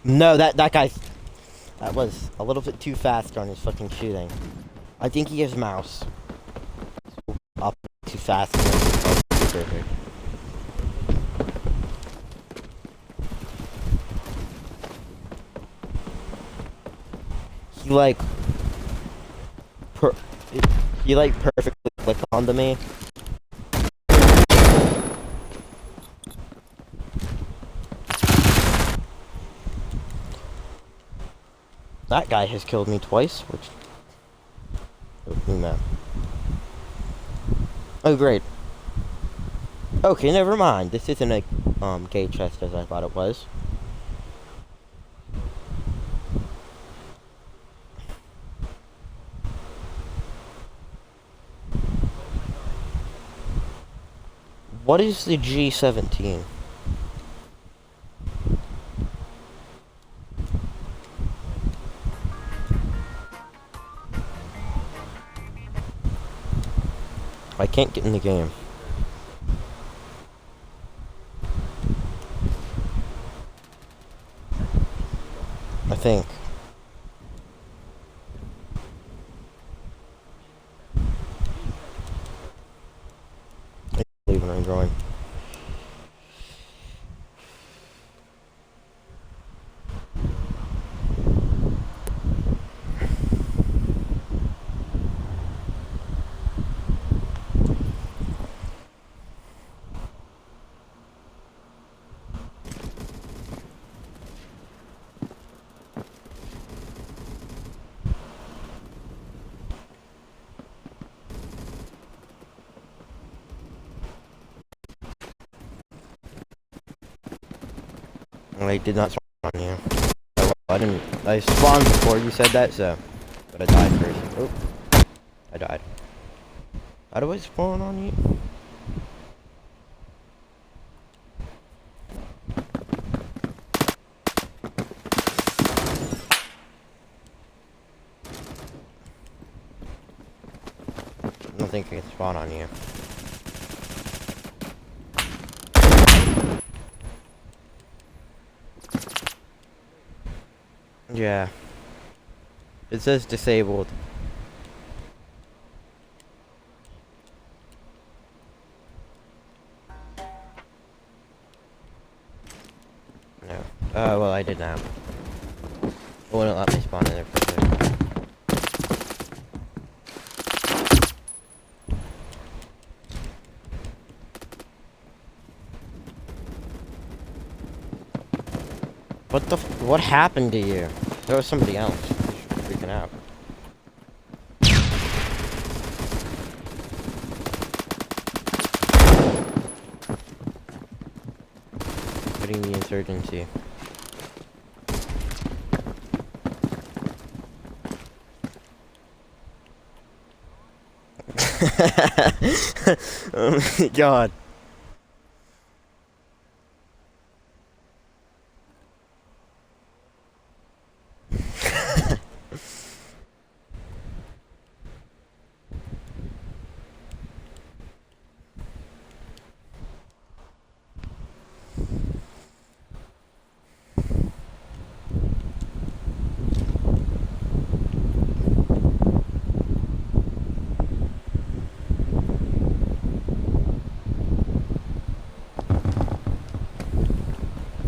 No, that guy. That was a little bit too fast on his fucking shooting. I think he has mouse. Up too fast. Perfect. He like. He like perfectly clicked onto me. That guy has killed me twice, which... No. Oh, great. Okay, never mind. This isn't a, gay chest as I thought it was. What is the G17? I can't get in the game. I think. I believe in Android. I did not spawn on you. I didn't. I spawned before you said that, so. But I died first. Oh. I died. How do I spawn on you? I don't think I can spawn on you. Yeah. It says disabled. No. Oh, well, I did now. It wouldn't let me spawn in there for a second. What happened to you? There was somebody else. Freaking out. Putting the insurgency. Oh my god.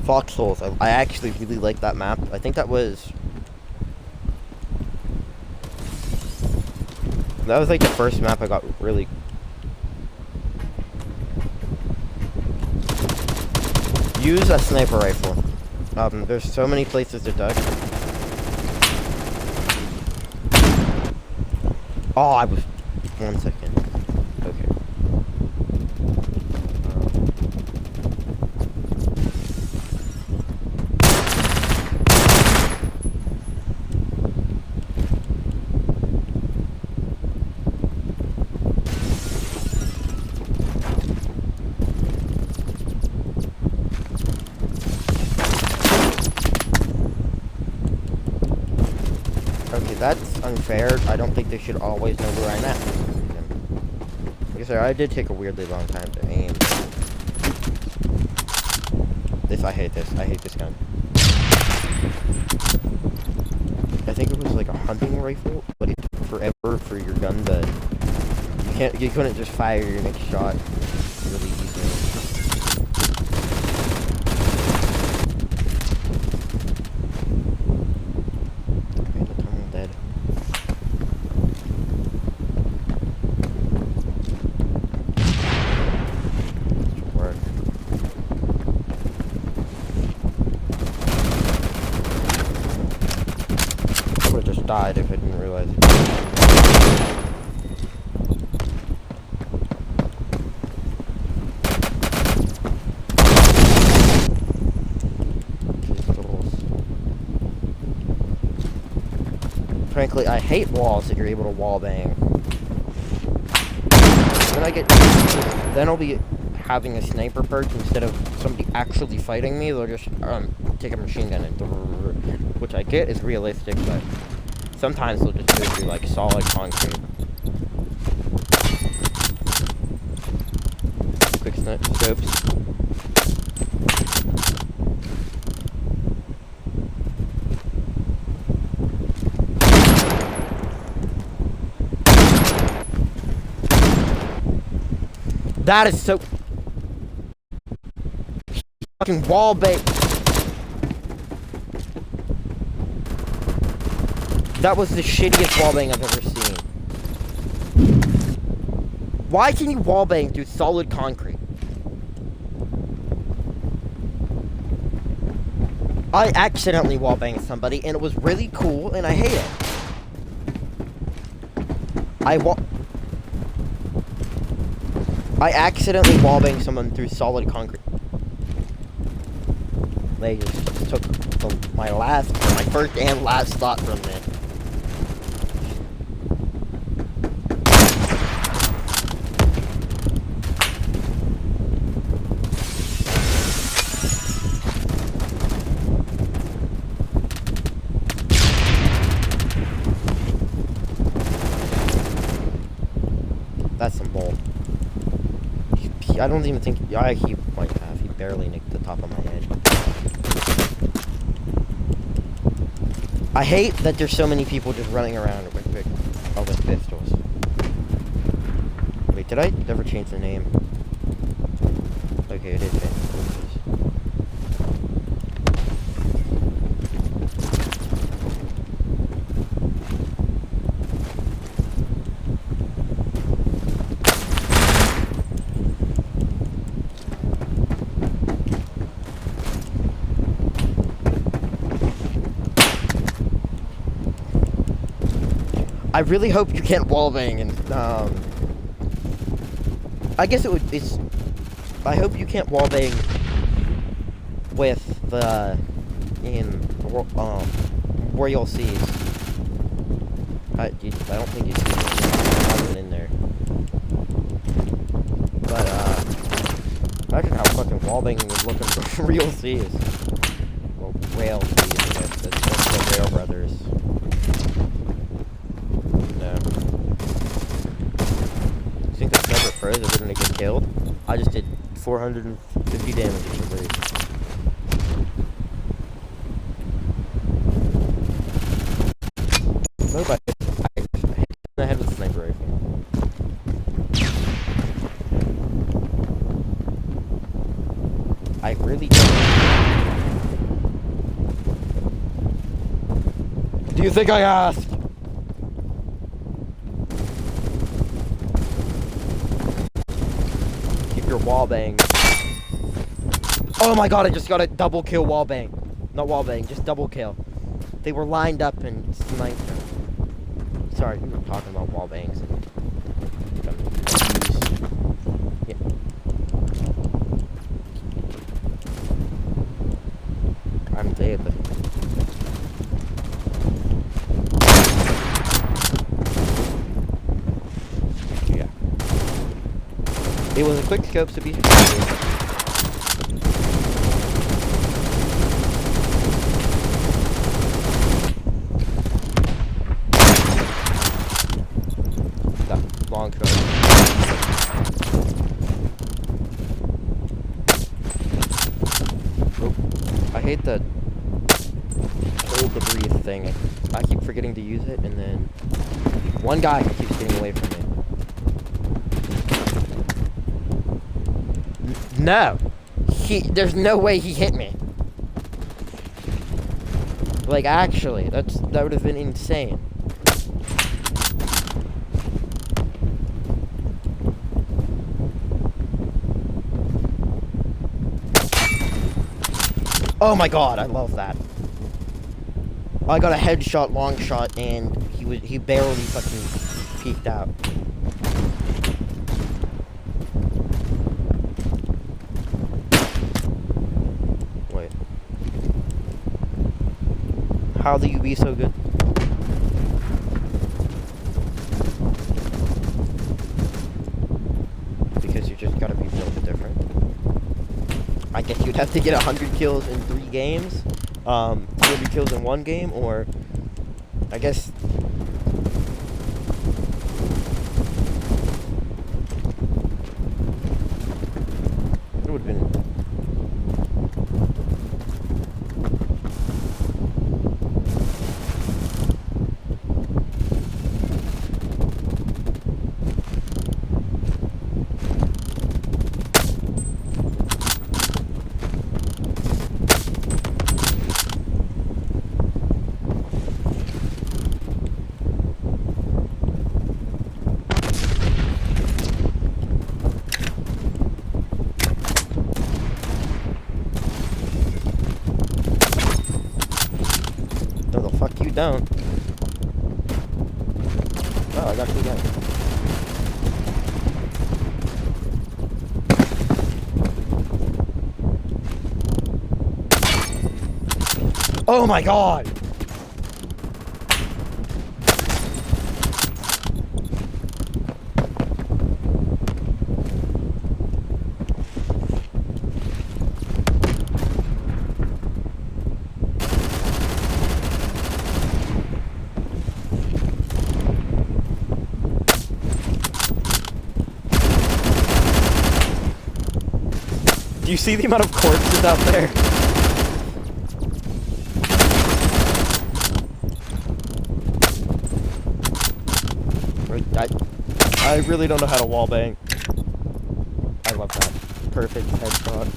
Foxholes. I actually really like that map. I think that was like the first map I got really. Use a sniper rifle. There's so many places to duck. Oh, I was 1 second. Okay. Okay, that's unfair. I don't think they should always know where I'm at. Like I said, I did take a weirdly long time to aim. I hate this. I hate this gun. hunting rifle, but it took forever for your gun to. You couldn't just fire your next shot really easily. Okay, the tunnel dead. This should work. I would've just died if I didn't realize it. Frankly, I hate walls that you're able to wall bang. Then I'll be having a sniper perk instead of somebody actually fighting me. They'll just take a machine gun and which I get is realistic, but sometimes they'll just go through like solid concrete. Quick scopes. That is so fucking wall bait. That was the shittiest wallbang I've ever seen. Why can you wallbang through solid concrete? I accidentally wallbanged somebody and it was really cool and I hate it. I accidentally wallbanged someone through solid concrete. They just took my first and last thought from me. That's some bull. I don't even think he might have. He barely nicked the top of my head. I hate that there's so many people just running around with pistols. Wait, did I ever change the name? Okay, it did change. I really hope you can't wallbang and I guess I hope you can't wallbang with the Royal Seas. I don't think you see it in there. But imagine how fucking wallbanging would look in the Real Seas. Well, Whale Seas, I guess. That's the Whale Brothers. Pros are gonna get killed. I just did 450 damage to somebody. Nobody. I hit the head with a sniper rifle. I really don't. Do you think I asked? Your wall bang. Oh my god, I just got a double kill wall bang. Not wall bang, just double kill. They were lined up and sniped them. Sorry, I'm talking about wall bangs. Yeah. I'm dead. It was a quick scope to be. That long scope. Oh, I hate that. the breathe thing. I keep forgetting to use it, and then one guy keeps getting away from me. No! There's no way he hit me. Like, actually, that would have been insane. Oh my god, I love that. I got a headshot, long shot, and he barely fucking peeked out. Wait. How do you be so good? Because you just gotta be a little bit different. I guess you'd have to get 100 kills in 3 games, 200 kills in 1 game, or I guess it would have been. Don't. Oh, I got 2 guns. Oh my god! Do you see the amount of corpses out there? I really don't know how to wallbang. I love that. Perfect headshot.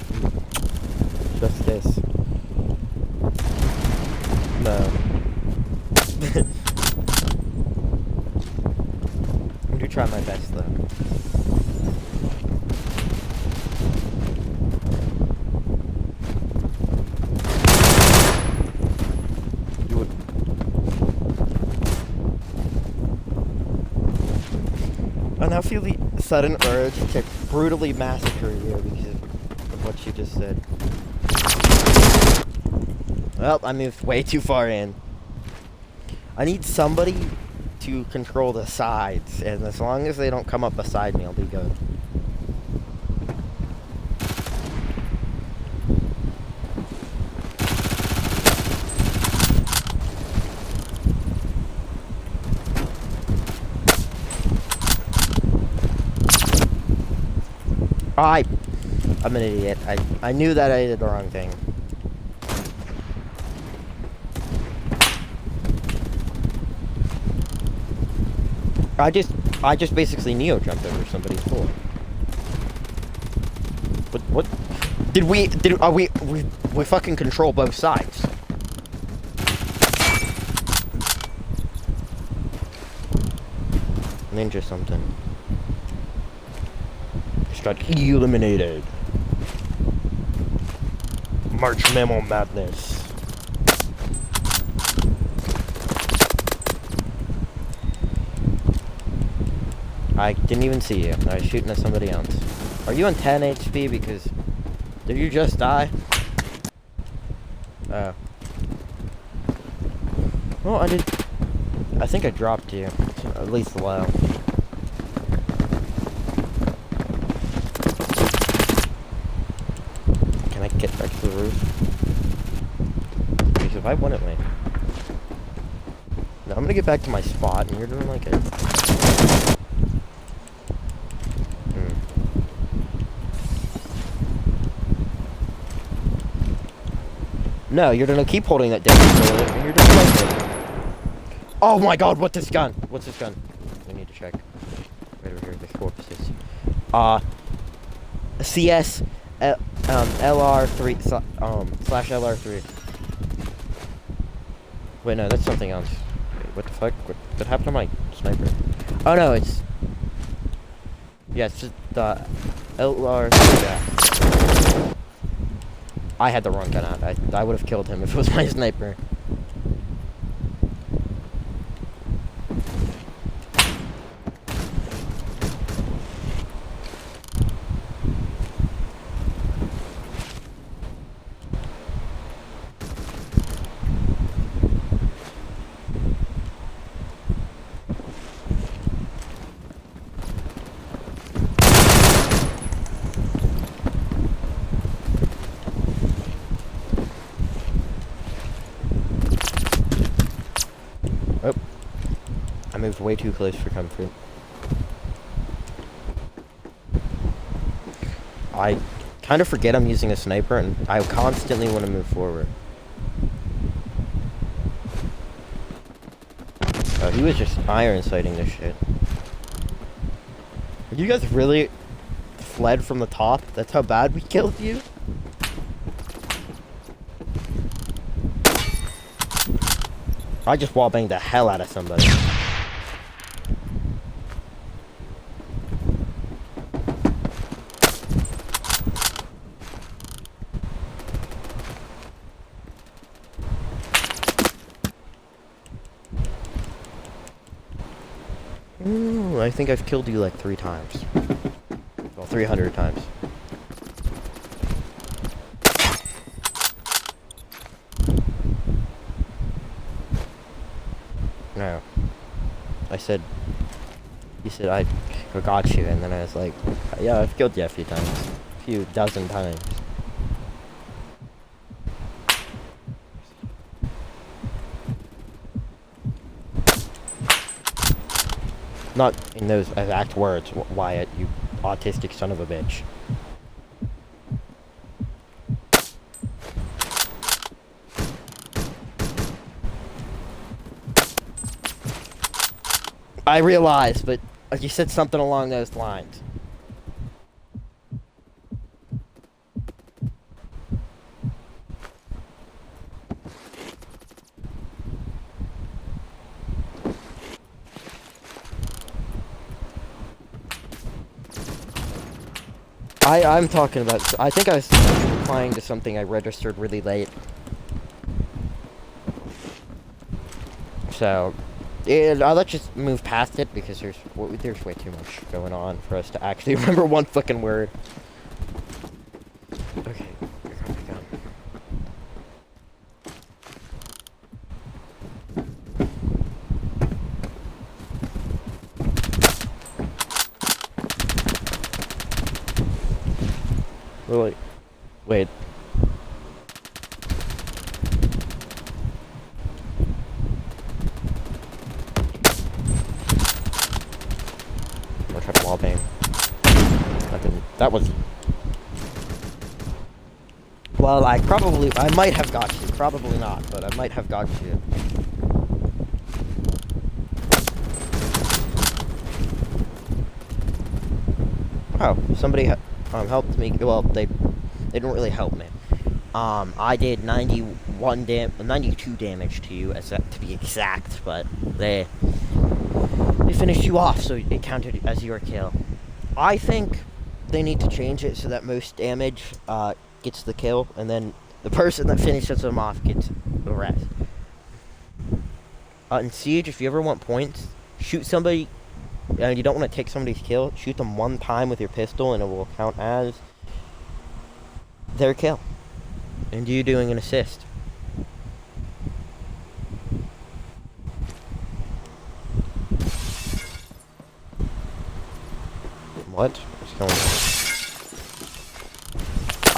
Just this. No. I'm gonna try my best though. I now feel the sudden urge to brutally massacre you because of what you just said. Well, I moved way too far in. I need somebody to control the sides, and as long as they don't come up beside me, I'll be good. I'm an idiot. I knew that I did the wrong thing. I just basically neo jumped over somebody's floor. What? We fucking control both sides. Ninja something. Got eliminated. March Mammal Madness. I didn't even see you. I was shooting at somebody else. Are you on 10 HP? Because did you just die? Oh. Well, I think I dropped you. At least low. Get back to the roof. Because if I wouldn't win. Now I'm gonna get back to my spot and you're doing like it. No, you're gonna keep holding that down and you're just like it. Oh my god, what's this gun? What's this gun? We need to check. Right over here, the corpses. CS LR3 slash LR3. Wait, no, that's something else. Wait, what the fuck? What happened to my sniper? Oh no, it's... Yeah, it's just the LR3. Yeah. I had the wrong gun out. I would have killed him if it was my sniper. Oh. I moved way too close for comfort. I kind of forget I'm using a sniper and I constantly want to move forward. Oh, he was just iron sighting this shit. You guys really fled from the top? That's how bad we killed you? I just wallbanged the hell out of somebody. I think I've killed you like 3 times. Well, 300 times. No. You said I got you, and then I was like, yeah, I've killed you a few times. A few dozen times. Not in those exact words, Wyatt, you autistic son of a bitch. I realize, but you said something along those lines. I'm talking about... I think I was replying to something I registered really late. So... let's just move past it, because there's way too much going on for us to actually remember one fucking word. Okay, here comes the gun. Wait. Wallbang. That was... Well, I might have got you. Probably not, but I might have got you. Oh, somebody helped me. Well, they didn't really help me. I did 92 damage to you, to be exact, but they finished you off, so it counted as your kill. I think they need to change it so that most damage gets the kill, and then the person that finishes them off gets the rest. In Siege, if you ever want points, shoot somebody, and you don't want to take somebody's kill, shoot them one time with your pistol, and it will count as their kill. And you doing an assist. What? What's going on?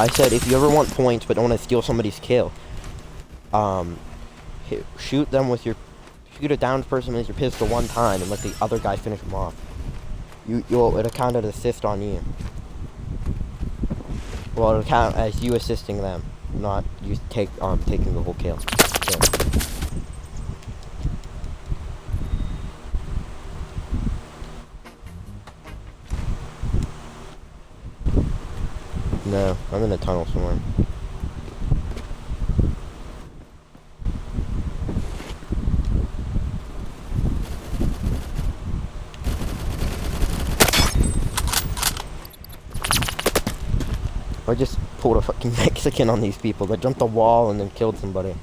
I said if you ever want points but don't want to steal somebody's kill, shoot a downed person with your pistol one time and let the other guy finish them off. It'll count as assist on you. Well, it'll count as you assisting them. not you taking the whole kill. No, I'm in a tunnel somewhere. I just pulled a fucking Mexican on these people that jumped the wall and then killed somebody.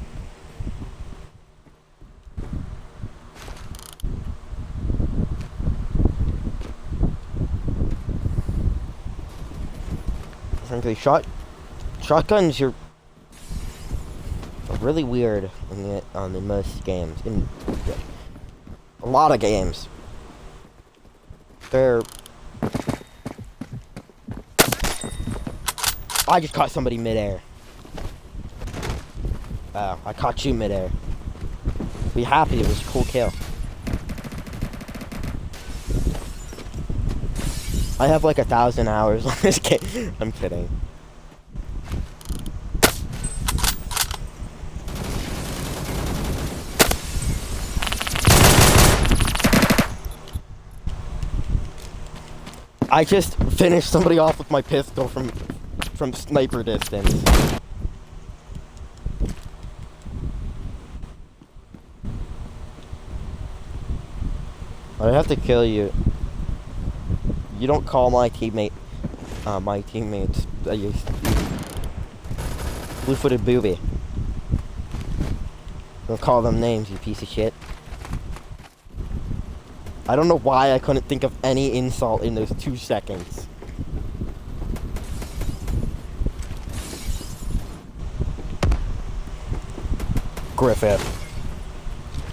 Frankly, shotguns are really weird in most games. In a lot of games, they're. I just caught somebody midair. Oh, I caught you midair. Be happy, it was a cool kill. I have like 1,000 hours on this game. I'm kidding. I just finished somebody off with my pistol from sniper distance. I have to kill you. You don't call my teammates blue-footed booby. Don't call them names, you piece of shit. I don't know why I couldn't think of any insult in those 2 seconds. Griffith.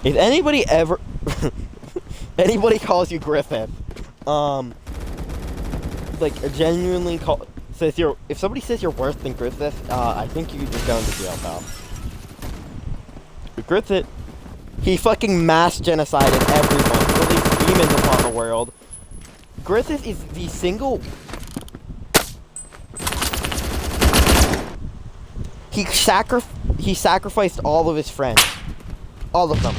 If anybody ever anybody calls you Griffith, like genuinely if somebody says you're worse than Griffith, I think you just go into jail, pal. Griffith, he fucking mass genocided everyone, released demons upon the world. Griffith is the single. He sacrificed all of his friends. All of them.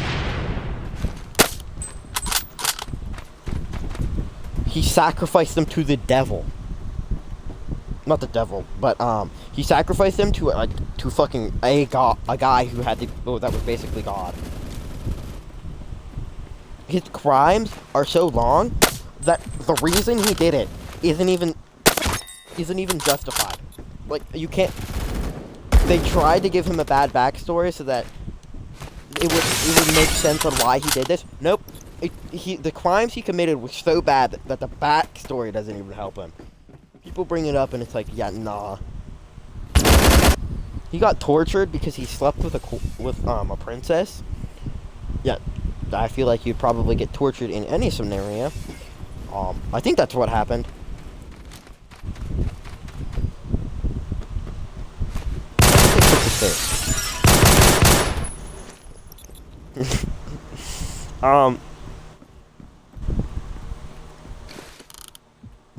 He sacrificed them to the devil. Not the devil, but he sacrificed them to fucking a guy who had that was basically God. His crimes are so long that the reason he did it isn't even justified. Like, you can't. They tried to give him a bad backstory so that it would make sense on why he did this. Nope. The crimes he committed were so bad that the backstory doesn't even help him. People bring it up and it's like, yeah, nah. He got tortured because he slept with a princess. Yeah, I feel like you'd probably get tortured in any scenario. I think that's what happened.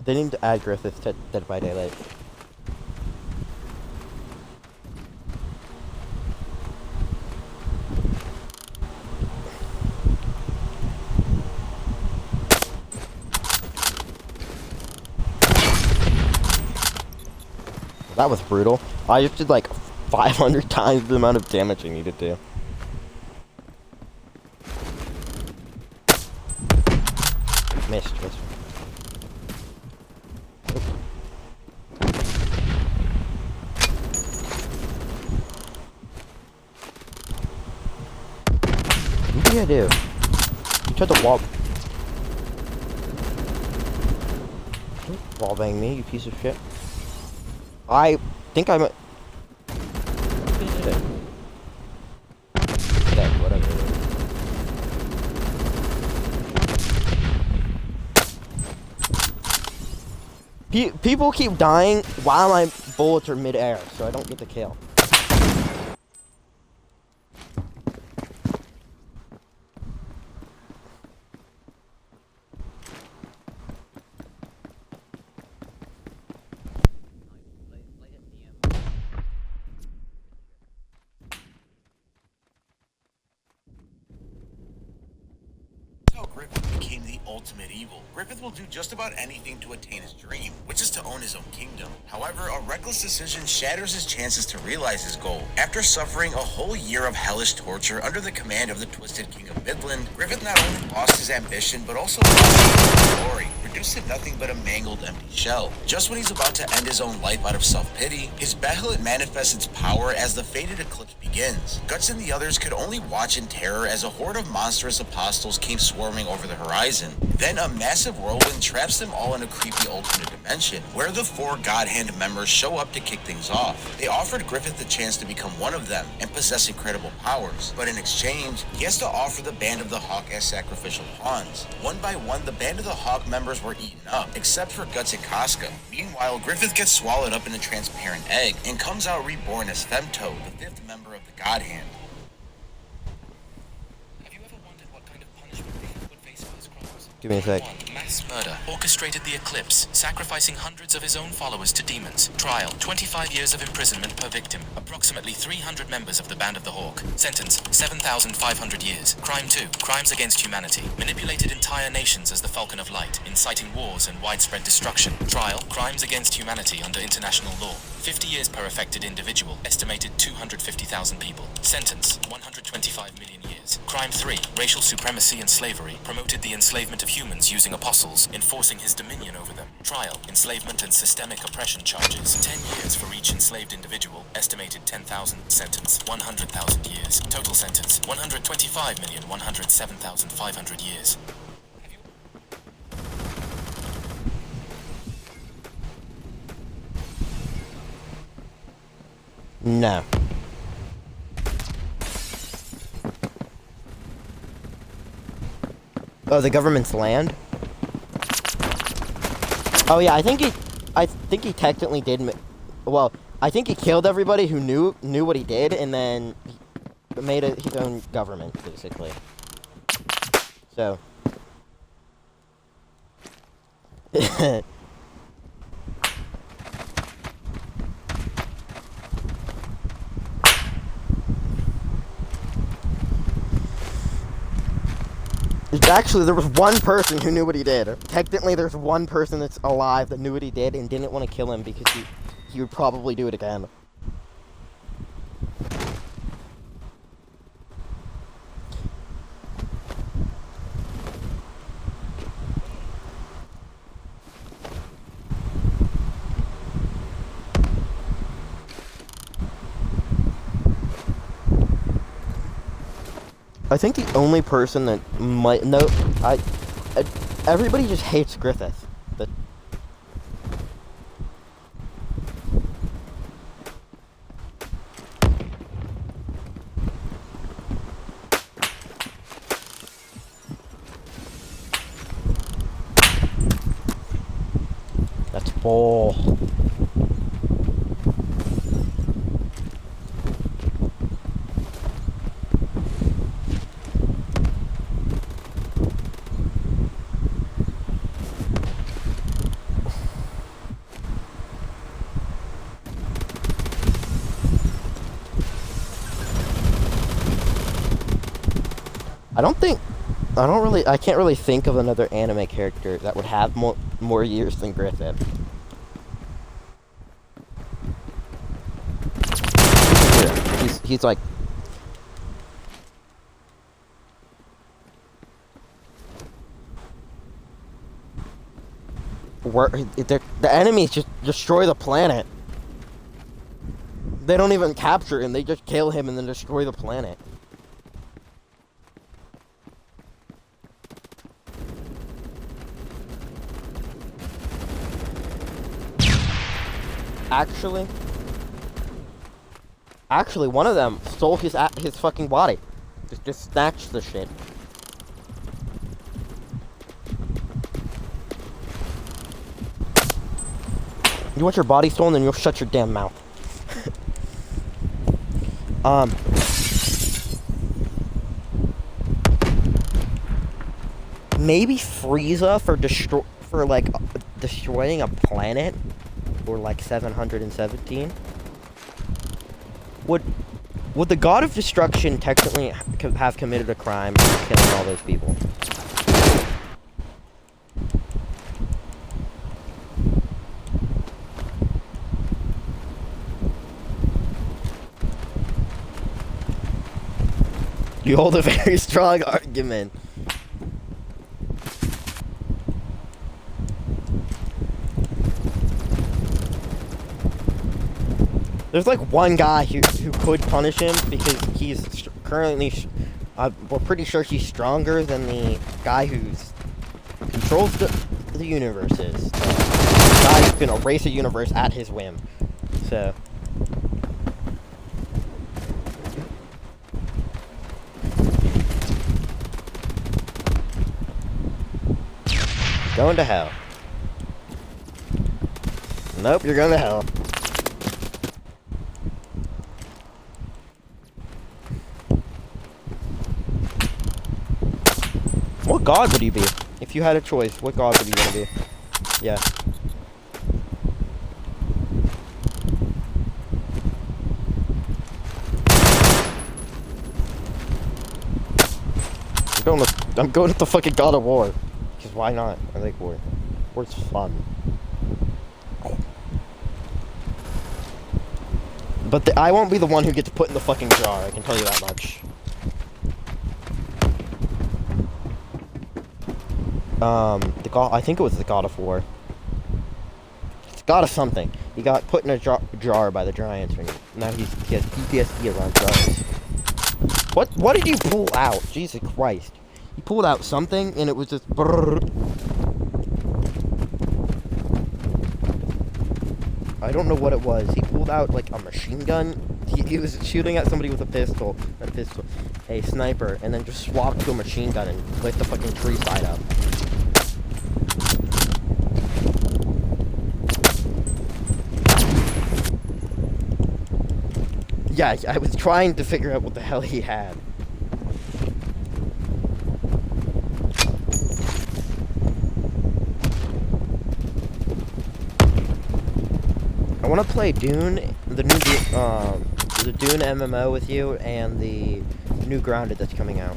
They need to add Griffith to Dead by Daylight. That was brutal. I just did like 500 times the amount of damage I needed to. Missed. What did I do? You tried to wall bang me, you piece of shit. I think I'm a... whatever. People keep dying while my bullets are mid-air, so I don't get the kill. became the ultimate evil. Griffith will do just about anything to attain his dream, which is to own his own kingdom. However, a reckless decision shatters his chances to realize his goal. After suffering a whole year of hellish torture under the command of the Twisted King of Midland, Griffith not only lost his ambition, but also lost his glory, reduced to nothing but a mangled empty shell. Just when he's about to end his own life out of self-pity, his Behelit manifests its power as the fated eclipse begins. Guts and the others could only watch in terror as a horde of monstrous apostles came swarming over the horizon. Then a massive whirlwind traps them all in a creepy alternate dimension, where the 4 God Hand members show up to kick things off. They offered Griffith the chance to become one of them and possess incredible powers, but in exchange, he has to offer the Band of the Hawk as sacrificial pawns. One by one, the Band of the Hawk members were eaten up, except for Guts and Casca. Meanwhile, Griffith gets swallowed up in a transparent egg and comes out reborn as Femto, the 5th member of the God Hand. Have you ever wondered what kind of punishment Griffith would face for his crimes? Give me a sec. 1. Mass murder. Orchestrated the eclipse, sacrificing hundreds of his own followers to demons. Trial. 25 years of imprisonment per victim. Approximately 300 members of the Band of the Hawk. Sentence. 7,500 years. Crime 2. Crimes against humanity. Manipulated entire nations as the Falcon of Light, inciting wars and widespread destruction. Trial. Crimes against humanity under international law. 50 years per affected individual. Estimated 250,000 people. Sentence. 125 million years. Crime 3. Racial supremacy and slavery. Promoted the enslavement of humans using apostles, enforcing his dominion over them. Trial. Enslavement and systemic oppression charges. 10 years for each enslaved individual. Estimated 10,000. Sentence. 100,000 years. Total sentence. 125,107,500 years. No. Oh, the government's land? Oh yeah, I think he technically did. Well, I think he killed everybody who knew what he did, and then he made his own government, basically. So. Actually, there was one person who knew what he did. Technically, there's one person that's alive that knew what he did and didn't want to kill him because he would probably do it again. I think the only person that might know, everybody just hates Griffith. That's bull. I can't really think of another anime character that would have more years than Griffith. He's like... the enemies just destroy the planet. They don't even capture him, they just kill him and then destroy the planet. Actually, one of them stole his fucking body. Just snatched the shit. You want your body stolen, then you'll shut your damn mouth. Maybe Frieza for destroying a planet. Or like 717. Would the God of Destruction technically have committed a crime killing all those people? You hold a very strong argument. There's like one guy who could punish him because he's currently, we're pretty sure he's stronger than the guy who's controls the universes. The guy who can erase a universe at his whim. So. Going to hell. Nope, you're going to hell. What god would you be? If you had a choice, what god would you want to be? Yeah. I'm going with the fucking God of War. Because why not? I like war. War's fun. But I won't be the one who gets put in the fucking jar, I can tell you that much. I think it was the God of War. It's God of something. He got put in a jar by the Giants, and now he has PTSD around jars. What did you pull out? Jesus Christ. He pulled out something, and it was just brrr. I don't know what it was. He pulled out, like, a machine gun. He was shooting at somebody with a pistol. Not a pistol. A sniper. And then just swapped to a machine gun and lit the fucking tree side up. Yeah, I was trying to figure out what the hell he had. I want to play Dune, the Dune MMO with you, and the new Grounded that's coming out.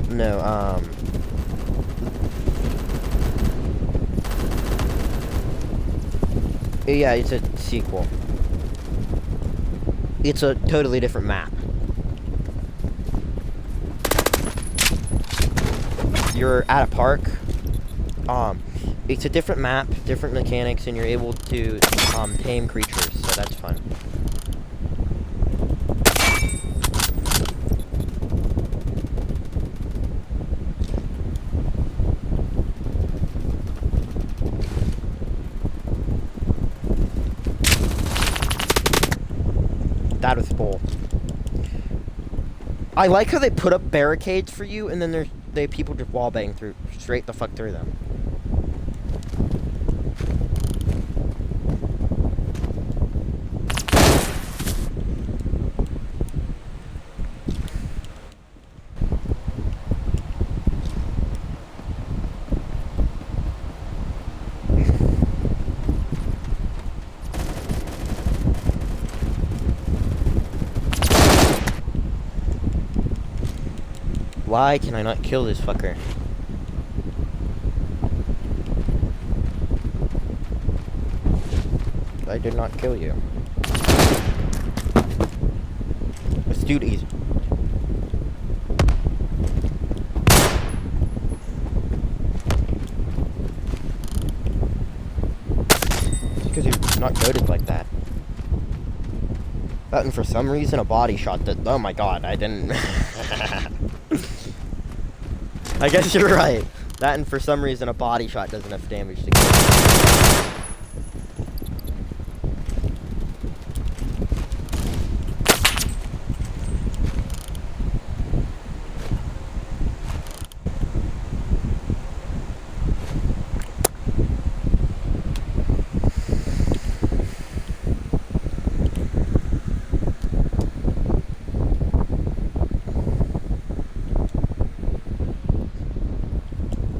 No, yeah, it's a sequel. It's a totally different map. You're at a park. It's a different map, different mechanics, and you're able to tame creatures, so that's fun. That was bull. I like how they put up barricades for you, and then people just wallbang through straight the fuck through them. Why can I not kill this fucker? I did not kill you. Let's do these. Because you're not goated like that. That, and for some reason a body shot that. Oh my god, I didn't. I guess you're right. That, and for some reason a body shot does enough damage to kill.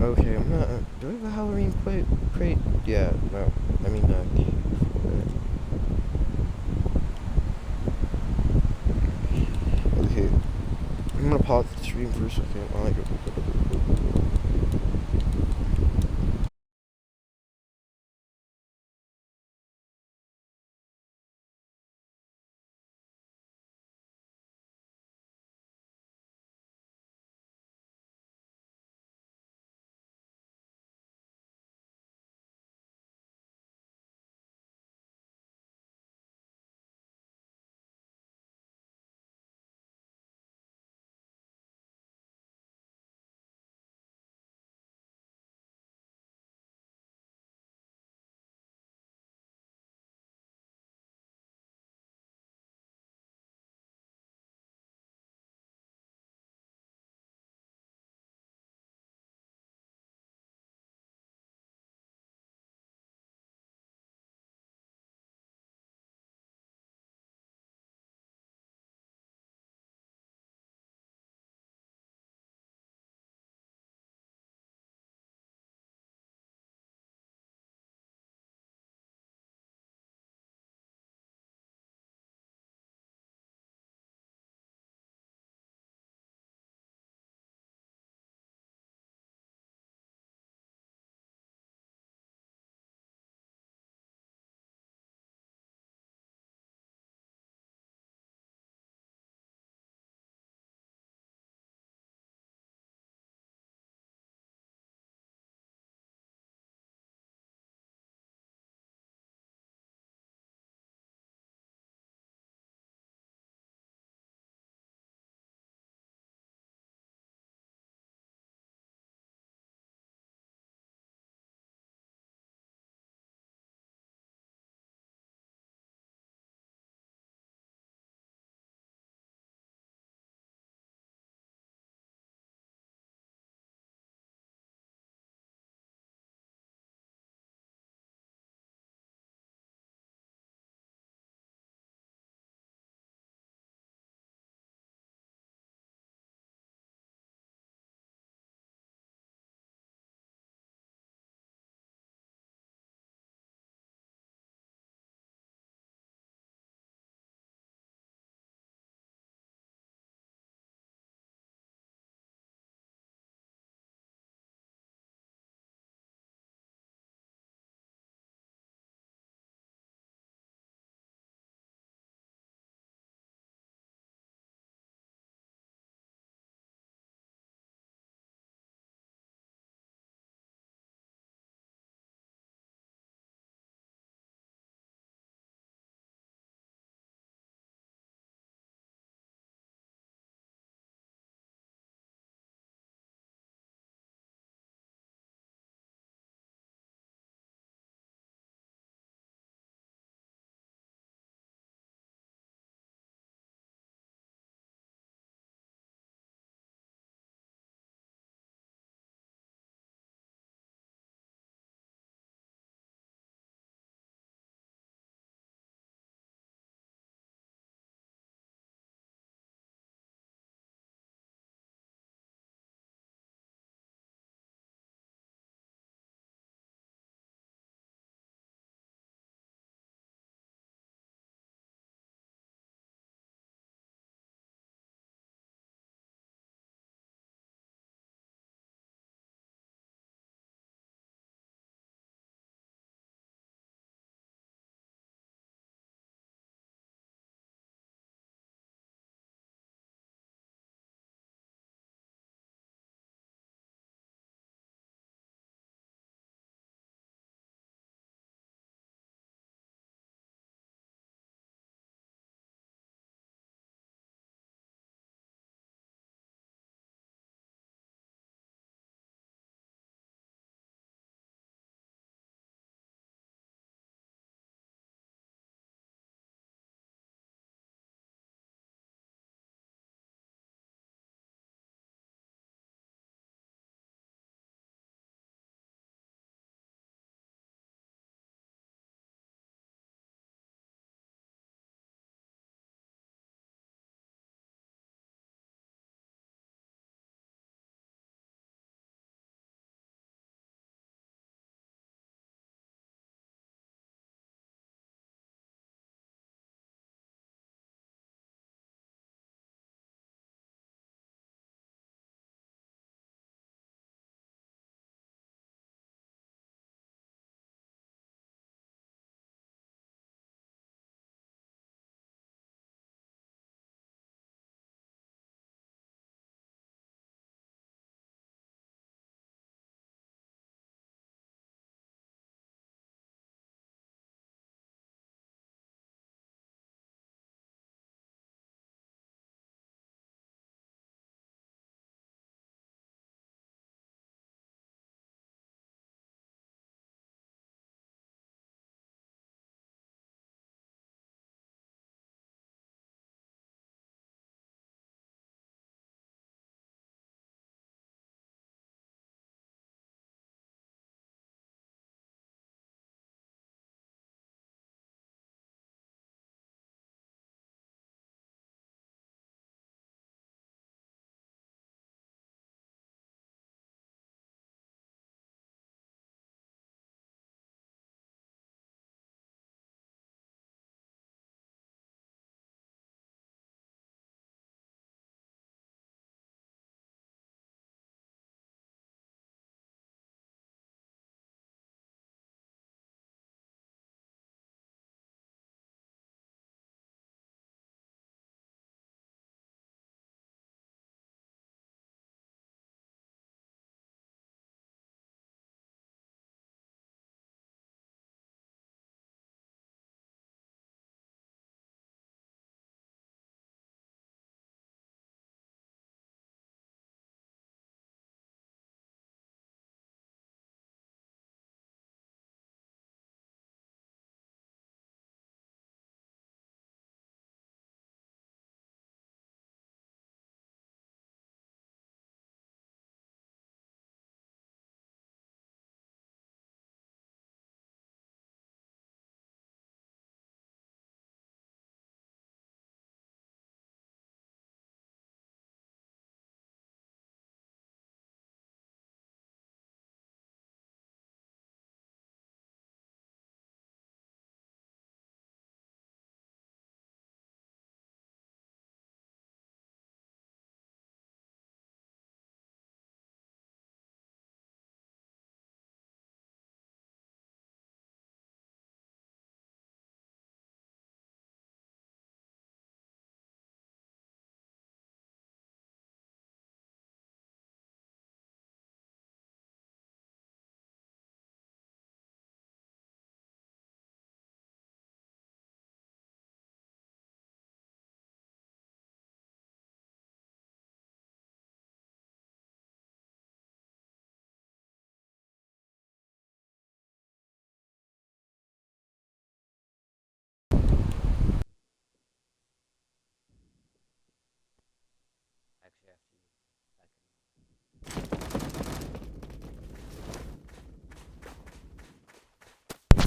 Okay, I'm not. Do I have a Halloween crate? Yeah, no. I mean, okay. I'm gonna pause the stream for a second while I go.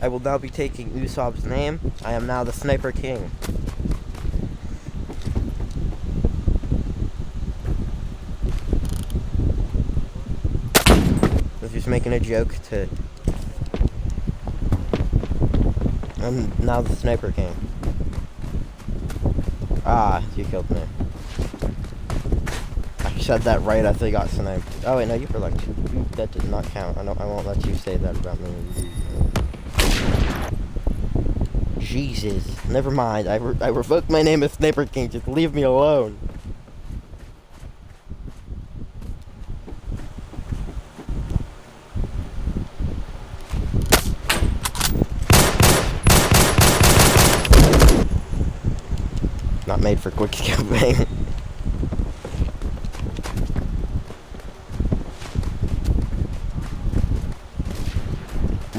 I will now be taking Usopp's name. I am now the Sniper King. I was just making a joke to... I'm now the Sniper King. Ah, you killed me. I said that right after I got sniped. Oh wait, no, you were like, that does not count. I won't let you say that about me. Jesus, never mind. I revoked my name as Sniper King. Just leave me alone. Not made for quick skipping.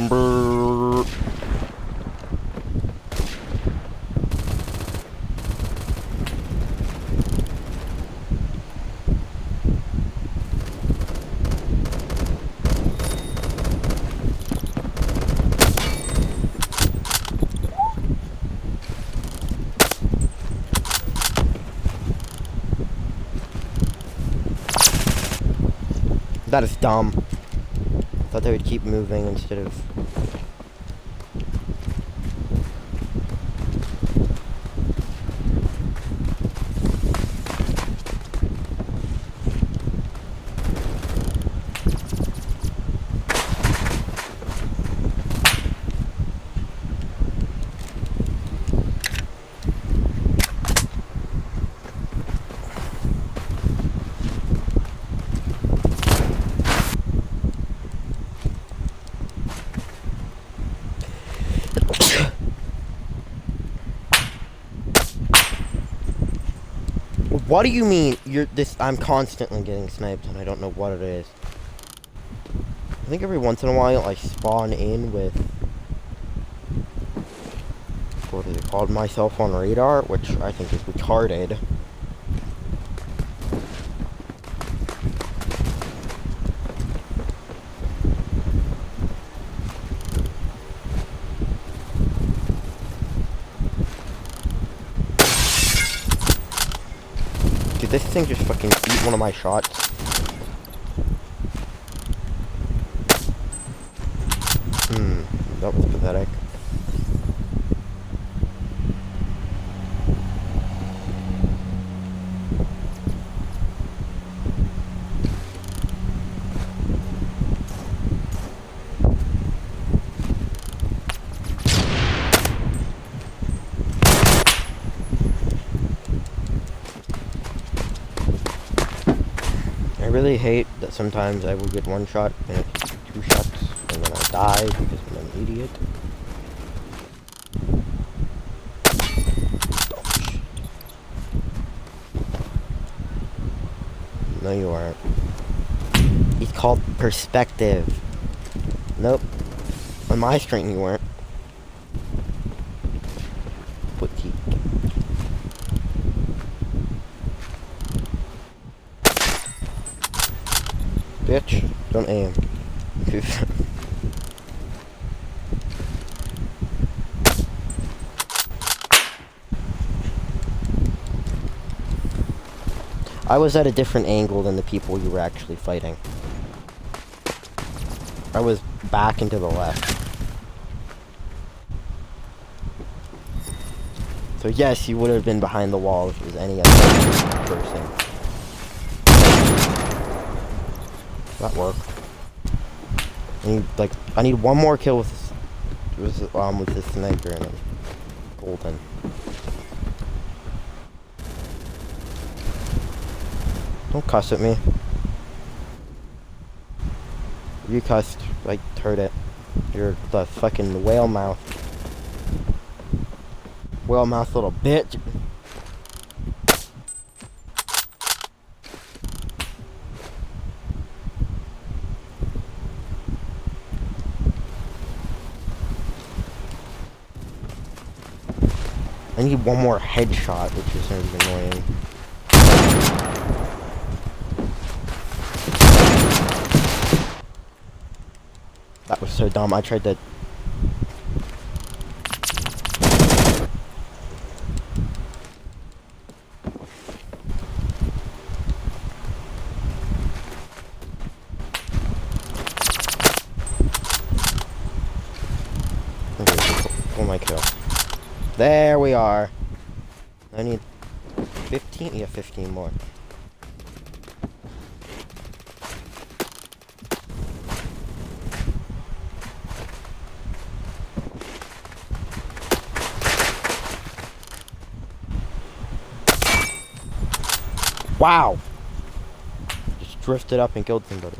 Brrr. That is dumb. I thought they would keep moving instead of... What do you mean? I'm constantly getting sniped and I don't know what it is. I think every once in a while I spawn in with... what is it called? Myself on radar, which I think is retarded. Did this thing just fucking eat one of my shots? That was pathetic. I really hate that sometimes I will get one shot and it's two shots and then I die because I'm an idiot. No, you aren't. It's called perspective. Nope. On my screen, you weren't. Boutique. Bitch, don't aim. I was at a different angle than the people you were actually fighting. I was back and to the left. So yes, you would have been behind the wall if it was any other person. That worked. I need one more kill with this sniper and I'm golden. Don't cuss at me. You cussed, like, heard it. You're the fucking whale mouth. Whale mouth little bitch. I need one more headshot, which is gonna be annoying. That was so dumb. I tried to for my kill. There we are. I need 15? Yeah, 15 more. Wow! Just drifted up and killed somebody.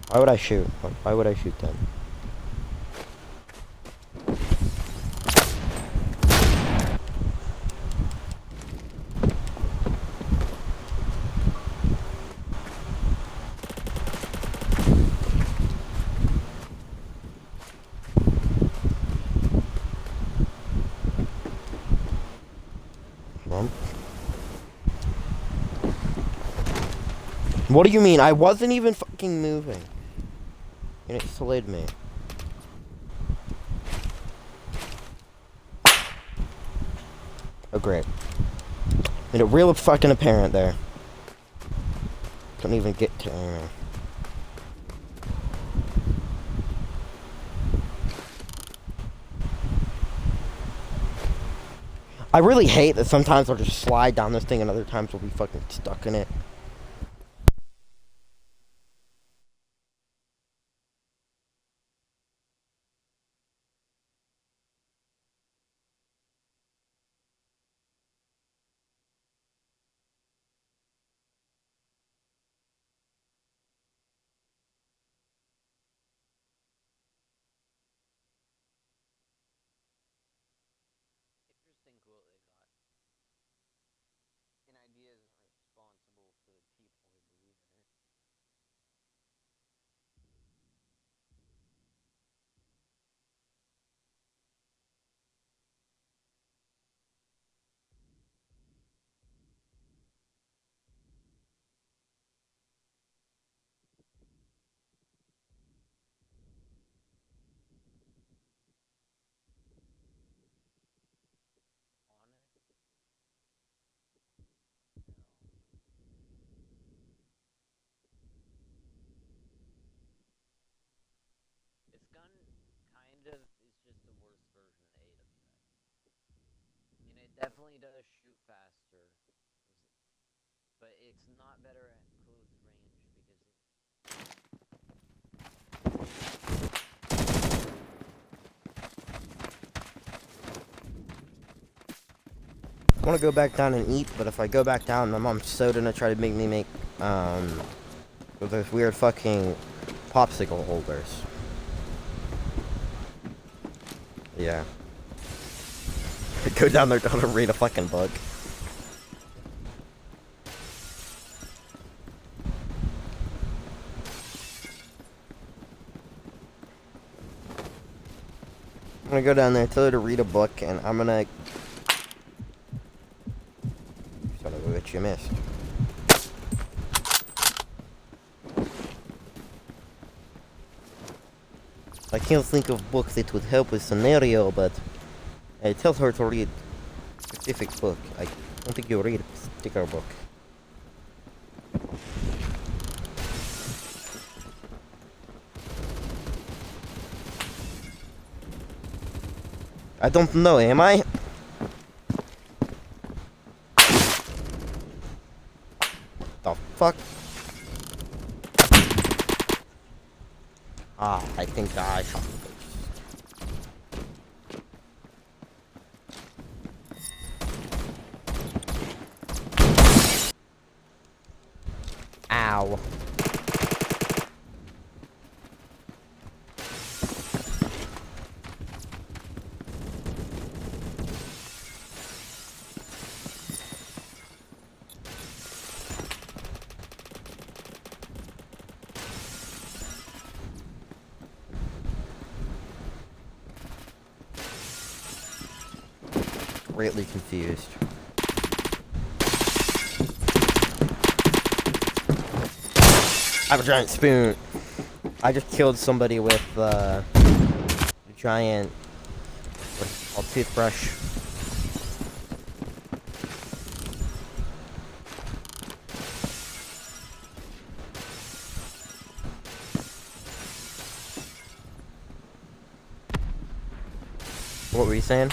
Why would I shoot? Why would I shoot them? What do you mean? I wasn't even fucking moving. And it slid me. Oh, great. Made it real fucking apparent there. Couldn't even get to anything. I really hate that sometimes I'll just slide down this thing and other times we'll be fucking stuck in it. Interesting quote they got. An idea isn't responsible for the people who believe in it. This gun kind of is just the worst version of the AWS. And it definitely does shoot faster, but it's not better at close range because I want to go back down and eat, but if I go back down, my mom's so gonna try to make me make, those weird fucking popsicle holders. Yeah. Go down there to read a fucking book. I'm gonna go down there, tell her to read a book, and I'm gonna... Son of a bitch, you missed. I can't think of books that would help with scenario, but I tell her to read a specific book. I don't think you read a particular book. I don't know, am I? The fuck? Ah, I think I shot him first. Ow. Greatly confused. I have a giant spoon. I just killed somebody with a giant toothbrush. What were you saying?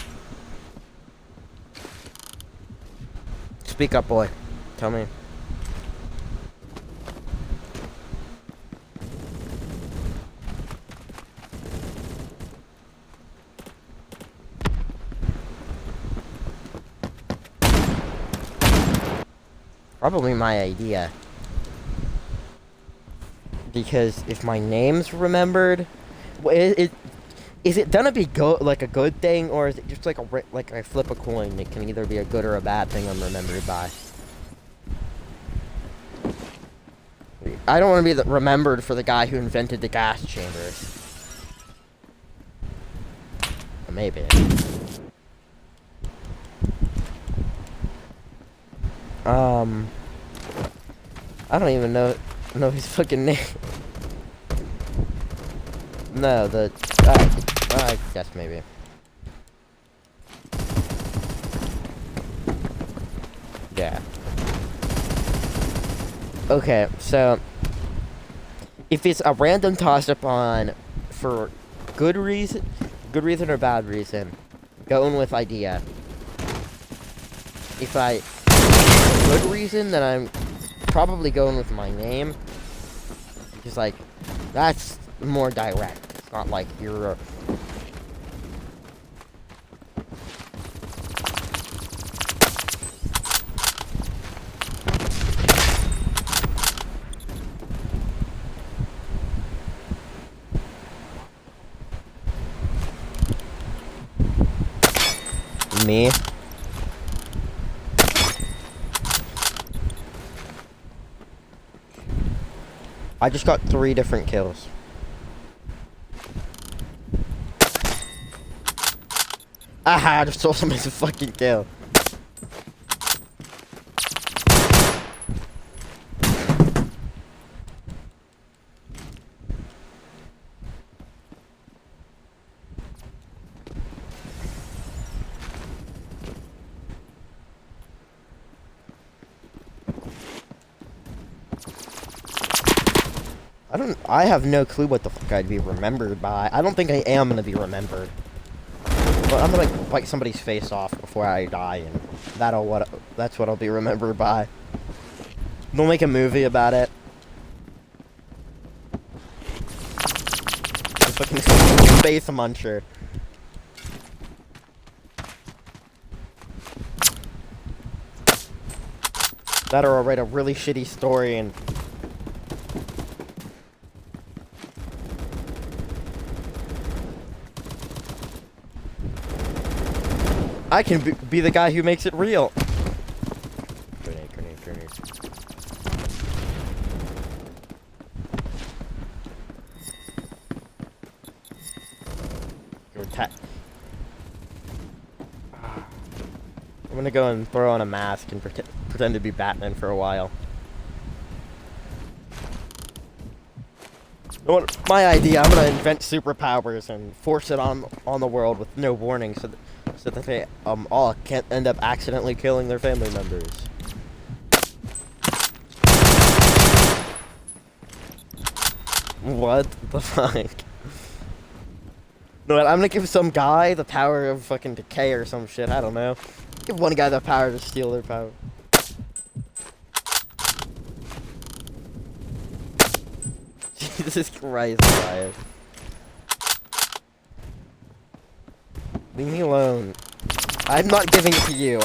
Speak up, boy. Tell me. Probably my idea. Because if my name's remembered, is it gonna be like a good thing, or is it just like like I flip a coin? It can either be a good or a bad thing I'm remembered by. I don't want to be remembered for the guy who invented the gas chambers. Maybe. I don't even know his fucking name. No, I guess maybe. Yeah. Okay, so if it's a random toss-up on for good reason or bad reason, going with idea. If I good reason, then I'm probably going with my name. Because like that's more direct. It's not like you're me. I just got 3 different kills. Aha, I just saw somebody to fucking kill. I have no clue what the fuck I'd be remembered by. I don't think I am gonna be remembered. But I'm gonna bite somebody's face off before I die, and that's what I'll be remembered by. They'll make a movie about it. The fucking face muncher. That or I'll write a really shitty story and I can be the guy who makes it real. Grenade. I'm gonna go and throw on a mask and pretend to be Batman for a while. You know what? My idea, I'm gonna invent superpowers and force it on the world with no warning so that they all can't end up accidentally killing their family members. What the fuck? No, I'm gonna give some guy the power of fucking decay or some shit, I don't know. Give one guy the power to steal their power. Jesus Christ, Elias. Leave me alone. I'm not giving it to you.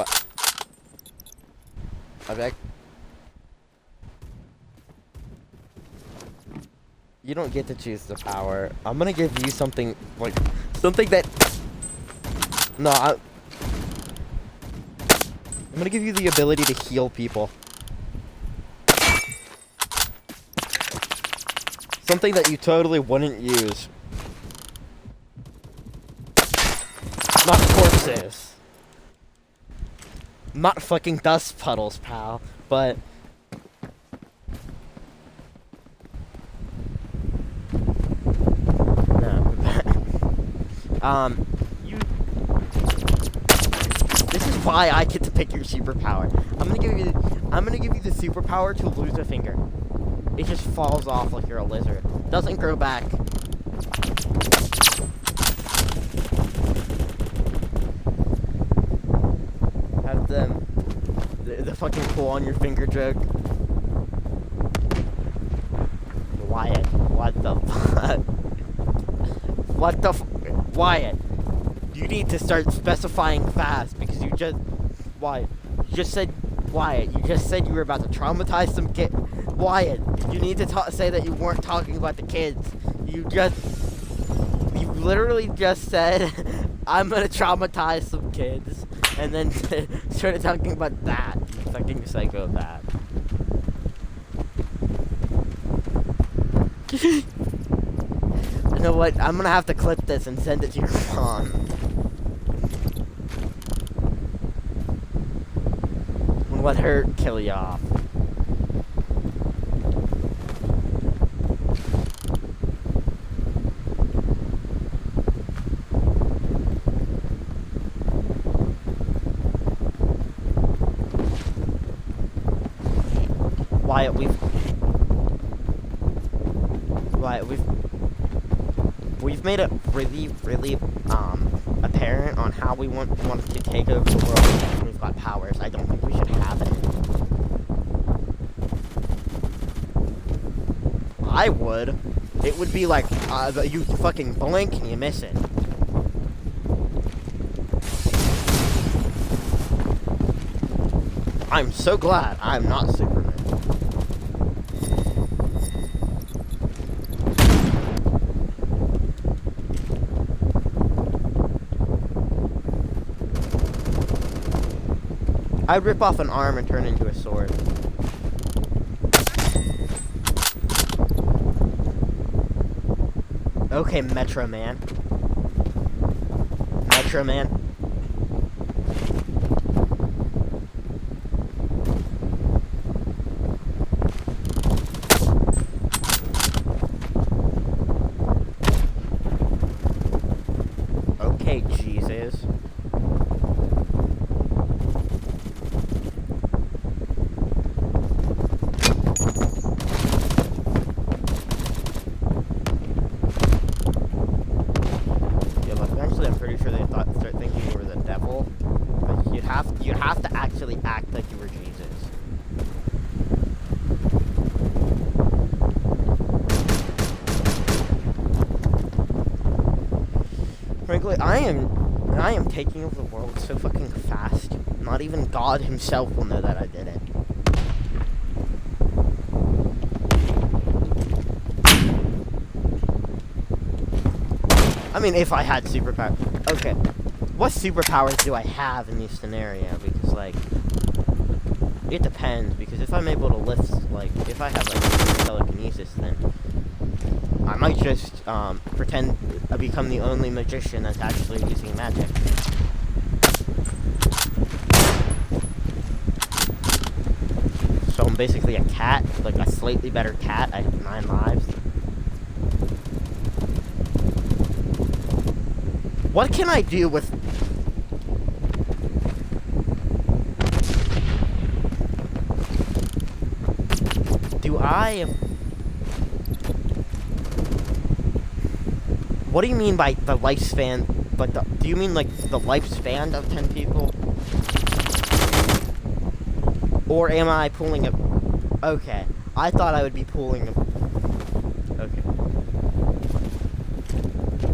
You don't get to choose the power. I'm gonna give you something, like, something that... No, I'm gonna give you the ability to heal people. Something that you totally wouldn't use. Not corpses. Not fucking dust puddles, pal. But... No. This is why I get to pick your superpower. I'm gonna give you the superpower to lose a finger. It just falls off like you're a lizard. Doesn't grow back. fucking pull on your finger joke? Wyatt, what the fuck? What the Wyatt, you need to start specifying fast because you just... Wyatt, you just said... Wyatt, you just said you were about to traumatize some kid. Wyatt, you need to say that you weren't talking about the kids. You literally just said, I'm gonna traumatize some kids, and then started talking about that. You fucking psychopath. You know what? I'm gonna have to clip this and send it to your mom. And let her kill you off. Wyatt, we've made it really apparent on how we want to take over the world, and we've got powers. I don't think we should have it. I would. It would be like you fucking blink and you miss it. I'm so glad I'm not Superman. I'd rip off an arm and turn it into a sword. Okay, Metro Man. Metro Man. Okay, Jesus. I'm pretty sure they start thinking you were the devil, but you'd have to actually act like you were Jesus. Frankly, I am taking over the world so fucking fast. Not even God himself will know that I did it. I mean, if I had superpowers. Okay, what superpowers do I have in this scenario? Because, like, it depends. Because if I'm able to lift, like, if I have, like, telekinesis, then I might just, pretend I become the only magician that's actually using magic. So I'm basically a cat, like a slightly better cat. I have 9 lives. What can I do with... What do you mean by the lifespan? Like, do you mean, like, the lifespan of 10 people? Or am I pulling a... Okay. I thought I would be pulling a... Okay.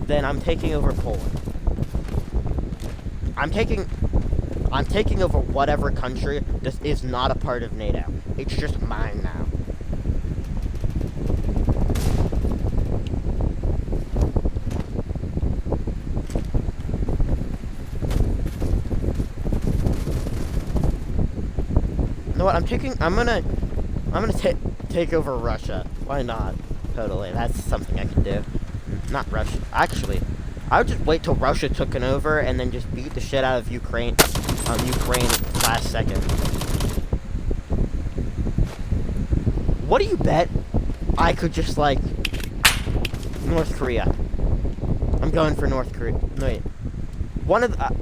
Then I'm taking over Poland. I'm taking over whatever country that is not a part of NATO. It's just mine now. You know what? I'm gonna take over Russia. Why not? Totally. That's something I can do. Not Russia. Actually, I would just wait till Russia took it over and then just beat the shit out of Ukraine last second. What do you bet I could just, like, North Korea? I'm going for North Korea. No, wait. One of the...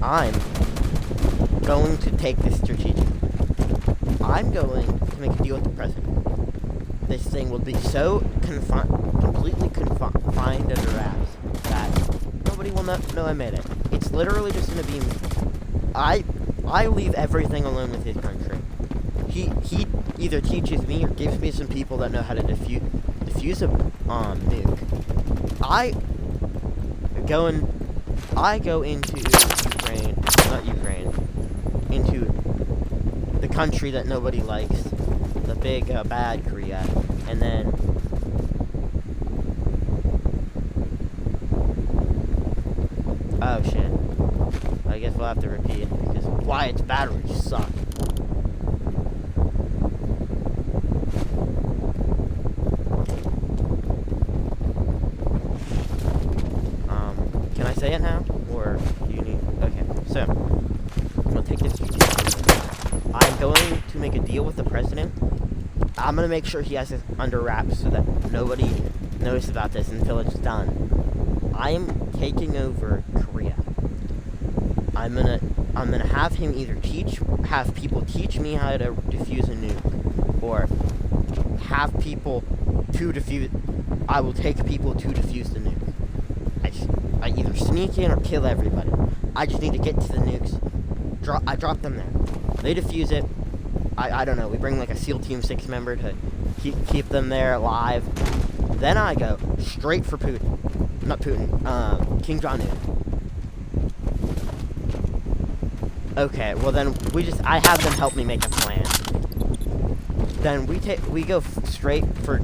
I'm going to take this strategic. I'm going to make a deal with the president. This thing will be so completely confined under wraps that nobody will know I made it. It's literally just going to be I leave everything alone with his country. He either teaches me or gives me some people that know how to defuse a nuke. I go into into the country that nobody likes, the big bad Korea, and then oh shit. I guess we'll have to repeat because Wyatt's batteries suck. Can I say it now? Or do you need... Okay, so, I'm gonna take this. I'm going to make a deal with the president. I'm gonna make sure he has it under wraps so that nobody knows about this until it's done. I am taking over Korea. I'm gonna have him either have people teach me how to defuse a nuke, or have people to defuse... I will take people to defuse the nuke. I either sneak in or kill everybody. I just need to get to the nukes. I drop them there. They defuse it. I don't know. We bring like a SEAL Team 6 member to keep them there alive. Then I go straight for Putin. Not Putin. King Jong-un. Okay. Well then I have them help me make a plan. Then we go straight for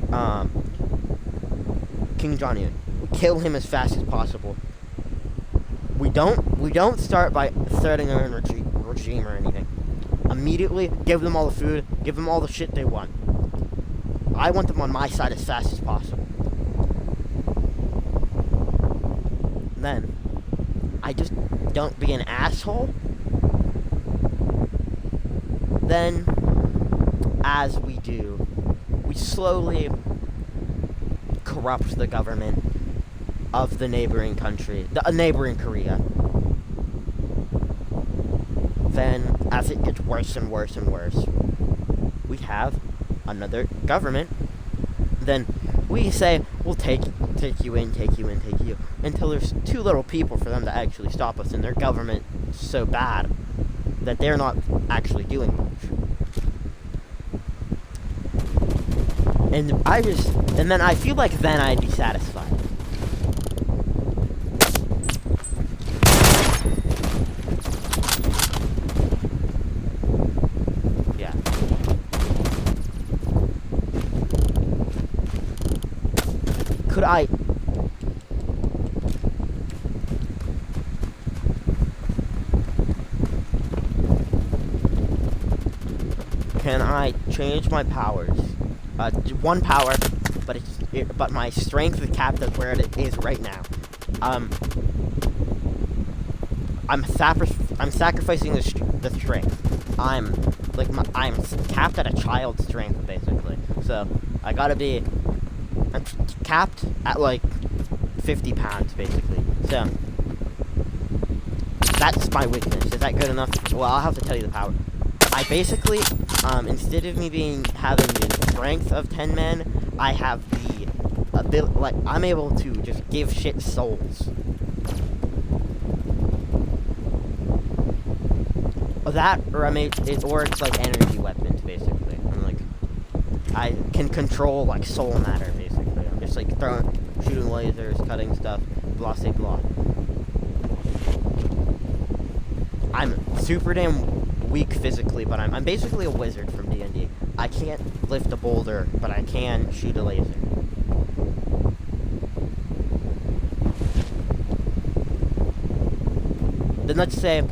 King Jong-un. We kill him as fast as possible. We don't start by threatening our regime or anything. Immediately give them all the food, give them all the shit they want. I want them on my side as fast as possible. Then I just don't be an asshole. Then as we do, we slowly corrupt the government of the neighboring country, the neighboring Korea. Then, as it gets worse and worse and worse, we have another government. Then we say, we'll take you in, until there's too little people for them to actually stop us, and their government is so bad that they're not actually doing much. And then I feel like then I'd be satisfied. Yeah. Could I... Can I change my powers? One power, but my strength is capped at where it is right now. I'm sacrificing the strength. I'm capped at a child's strength basically. So I'm capped at like 50 pounds basically. So that's my weakness. Is that good enough? Well, I'll have to tell you the power. I basically, instead of me having the strength of 10 men, I have the ability, I'm able to just give shit souls. That, or it's like energy weapons, basically. I can control, soul matter, basically. I'm just, shooting lasers, cutting stuff, blah, say blah. I'm super damn weak physically, but I'm basically a wizard from D&D. I can't lift a boulder, but I can shoot a laser. Then let's say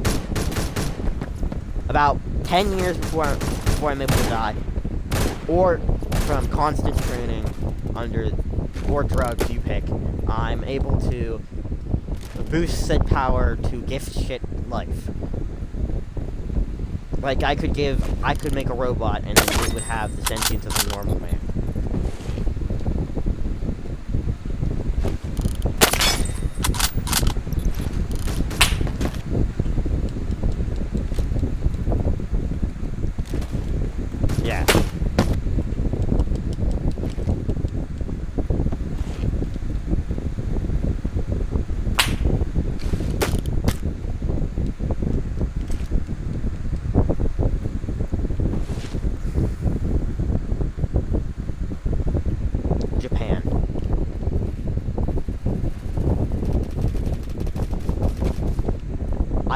about 10 years before I'm able to die, or from constant training or drugs, you pick, I'm able to boost said power to gift shit life. I could make a robot and it would have the sentience of a normal man.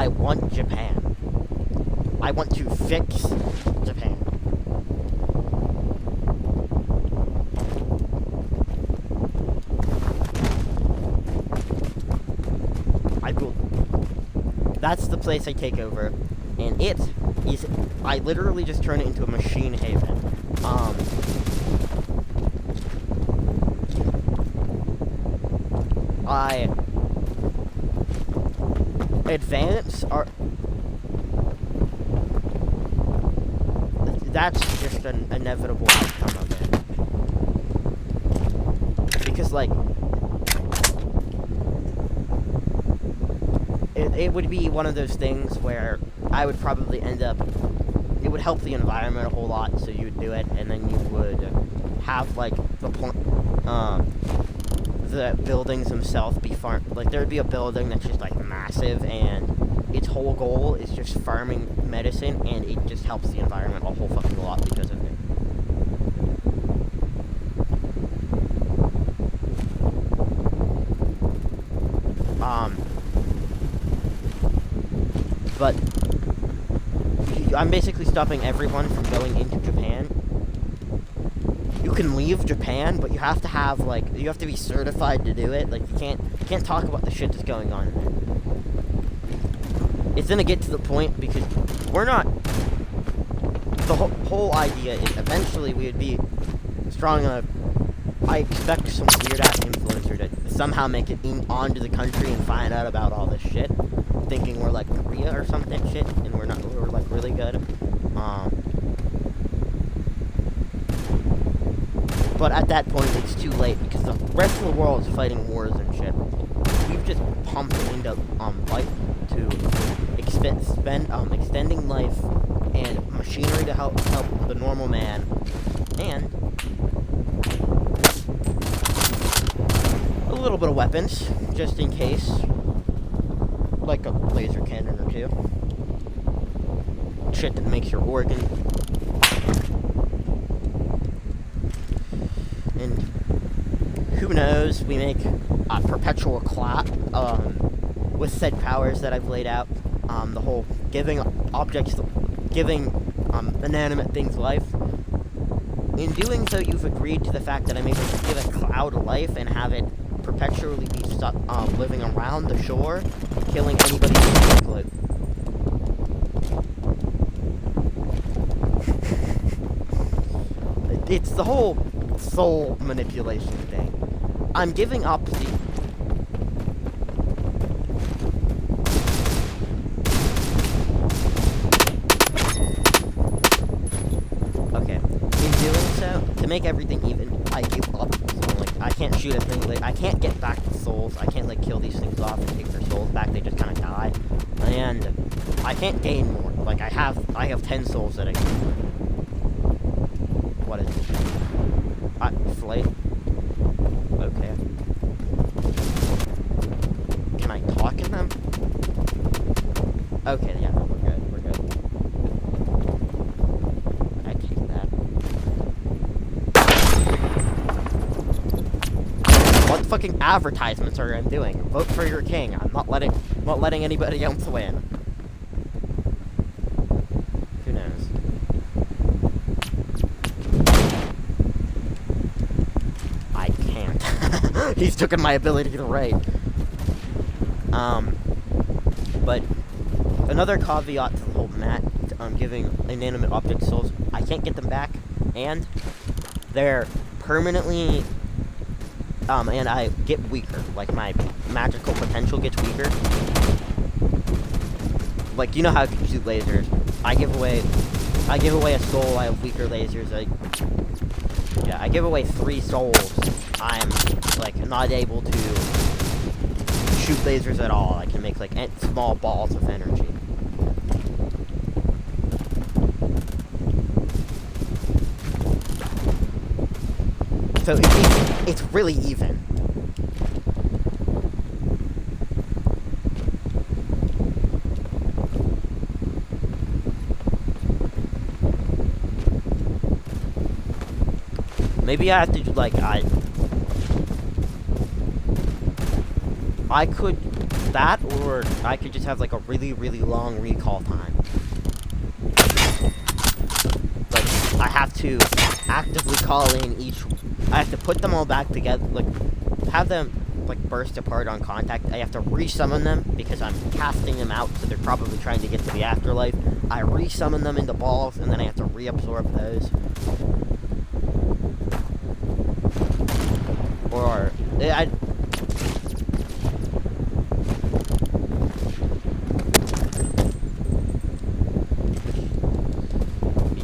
I want Japan. I want to fix Japan. That's the place I take over, and it is, I literally just turn it into a machine haven. I advance our, that's just an inevitable outcome of it. Because, like, it would be one of those things where I would probably end up, it would help the environment a whole lot, so you would do it, and then you would have, like, the buildings themselves be like, there would be a building that's just, like, massive, and its whole goal is just farming medicine, and it just helps the environment a whole fucking lot because of it. But I'm basically stopping everyone from going into Japan. You can leave Japan, but you have to have, like, you have to be certified to do it. Like, you can't talk about the shit that's going on there. It's gonna get to the point because we're not. The whole idea is eventually we would be strong enough. I expect some weird ass influencer to somehow make it onto the country and find out about all this shit, thinking we're like Korea or something shit, and we're not. We're like really good. But at that point, it's too late because the rest of the world is fighting wars and shit. We've just pumped into life to extending life and machinery to help the normal man, and a little bit of weapons just in case, like a laser cannon or two. Shit that makes your organ. And who knows, we make a perpetual clock with said powers that I've laid out. The whole giving inanimate things life. In doing so, you've agreed to the fact that I'm able to give a cloud life and have it perpetually be stuck, living around the shore, killing anybody who can tackle it. It's the whole soul manipulation thing. I'm giving up the... Okay. In doing so, to make everything even, I give up. So, like, I can't shoot at things, like, I can't get back the souls. I can't, like, kill these things off and take their souls back. They just kind of die. And I can't gain more. Like, I have 10 souls that I can... What is it? Flate? Okay. Can I talk in them? Okay, yeah, no, we're good, we're good. I take that. What fucking advertisements are you doing? Vote for your king. I'm not letting anybody else win. Who knows? He's taken my ability to raid. But another caveat to the whole giving inanimate object souls, I can't get them back, and they're permanently, and I get weaker. Like, my magical potential gets weaker. Like, you know how you can shoot lasers. I give away a soul, I have weaker lasers, I give away 3 souls. I'm, like, not able to shoot lasers at all. I can make, like, small balls of energy. So it's really even. Maybe I have to, like, I could that, or I could just have like a really, really long recall time. Like, I have to actively call in each. I have to put them all back together, like, have them like burst apart on contact. I have to resummon them because I'm casting them out, so they're probably trying to get to the afterlife. I resummon them into balls, and then I have to reabsorb those. Or I.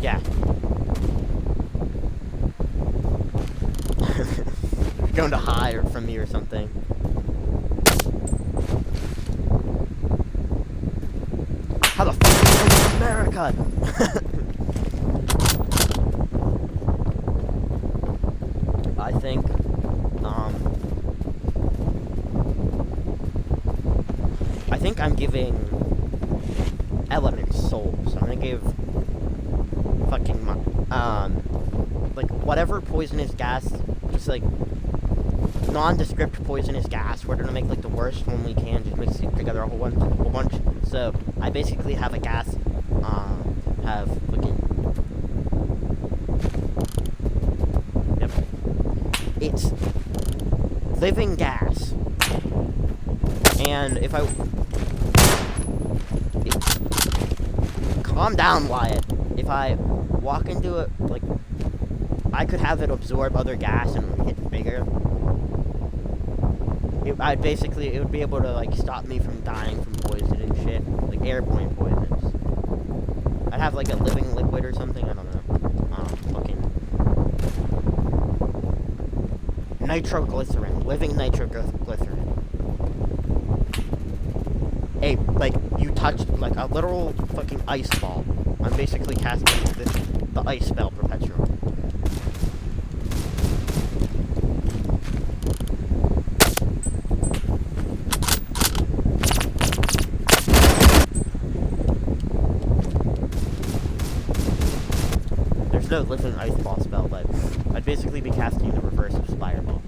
Yeah. Going to hide from me or something. How the fuck are you in America? I think, I think I'm giving elements souls. I'm gonna give fucking like whatever poisonous gas, just like nondescript poisonous gas. We're gonna make like the worst one we can, just mix it together a whole bunch. So I basically have a gas, have fucking, yep, it's living gas, and if I, calm down, Wyatt. If I walk into it, like, I could have it absorb other gas and get bigger. It would be able to, like, stop me from dying from poison and shit. Like, airborne poisons. I'd have, like, a living liquid or something, I don't know. Fucking nitroglycerin. Living nitroglycerin. Hey, like, you touched, like, a literal fucking ice ball. I'm basically casting the ice spell perpetually. There's no living ice ball spell, but I'd basically be casting the reverse of fireball.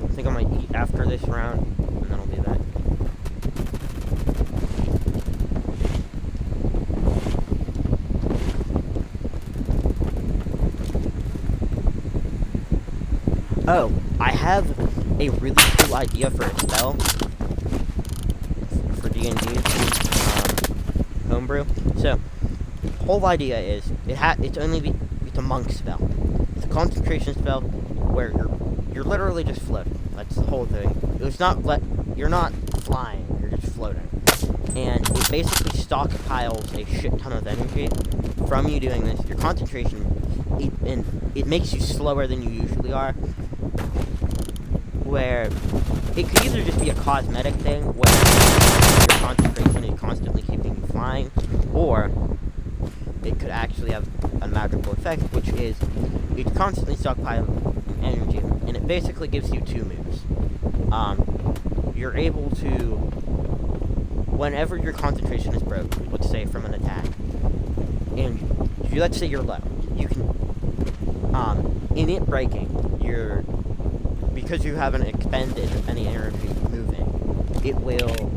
I think I might eat after this round, and then I'll be back. Oh, I have a really cool idea for a spell for D&D, homebrew. So, whole idea is it's a monk spell. It's a concentration spell where you're literally just floating. That's the whole thing. You're not flying. You're just floating, and it basically stockpiles a shit ton of energy from you doing this. Your concentration, it makes you slower than you usually are. Where it could either just be a cosmetic thing, where your concentration is constantly keeping you flying, or it could actually have a magical effect, which is it constantly stockpiles energy, and it basically gives you two moves. You're able to, whenever your concentration is broke, let's say from an attack, and let's say you're low, you can, in it breaking, because you haven't expended any energy moving, it will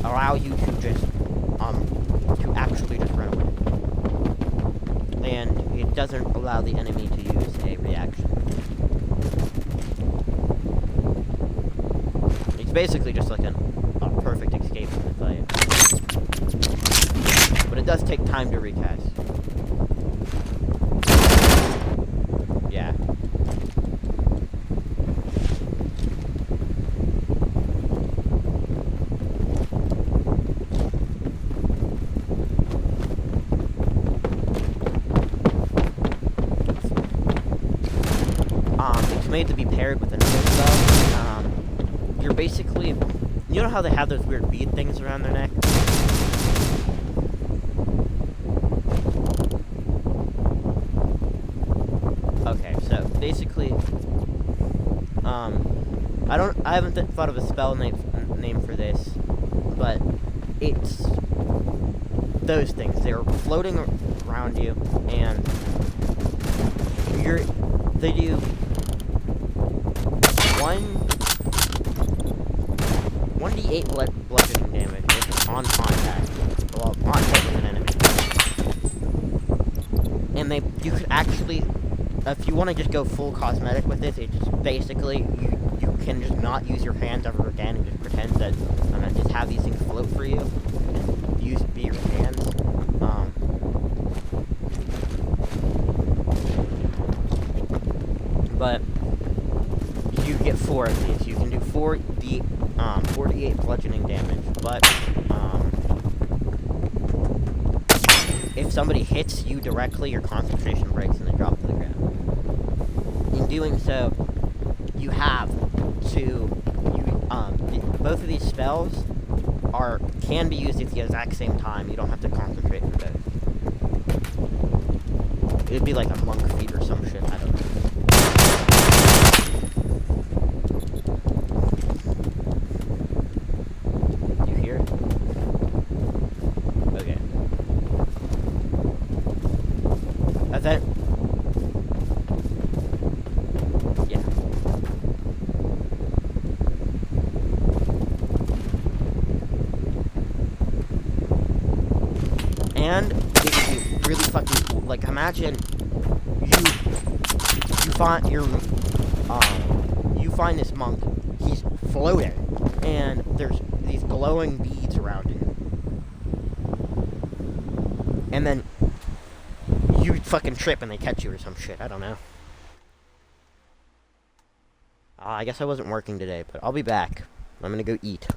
allow you to just, to actually just run away. And it doesn't allow the enemy to use a reaction. It's basically just like a perfect escape from the fight. But it does take time to recast. Yeah. It's made to be paired with another spell. you're basically, you know how they have those weird bead things around their neck? Okay, so basically, I haven't thought of a spell name for this, but it's those things. They're floating around you, and they do one 1d8 bludgeoning damage if it's on contact. Well, on hit with an enemy. And you could actually, if you want to just go full cosmetic with this, it just basically, you can just not use your hands ever again and just pretend that, just have these things float for you, and be your hands. But you get 4 of these. You can do 4d8 bludgeoning damage, but if somebody hits you directly, your concentration breaks and they drop to the ground. In doing so, you have to both of these spells can be used at the exact same time. You don't have to concentrate for both. It'd be like a monk feat or some shit. I don't know. You hear it? Okay. Event. Yeah. And it would be really fucking cool. Like, imagine you find this monk. He's floating, and there's these glowing beads around him. And then you fucking trip and they catch you or some shit. I don't know. I guess I wasn't working today, but I'll be back. I'm gonna go eat.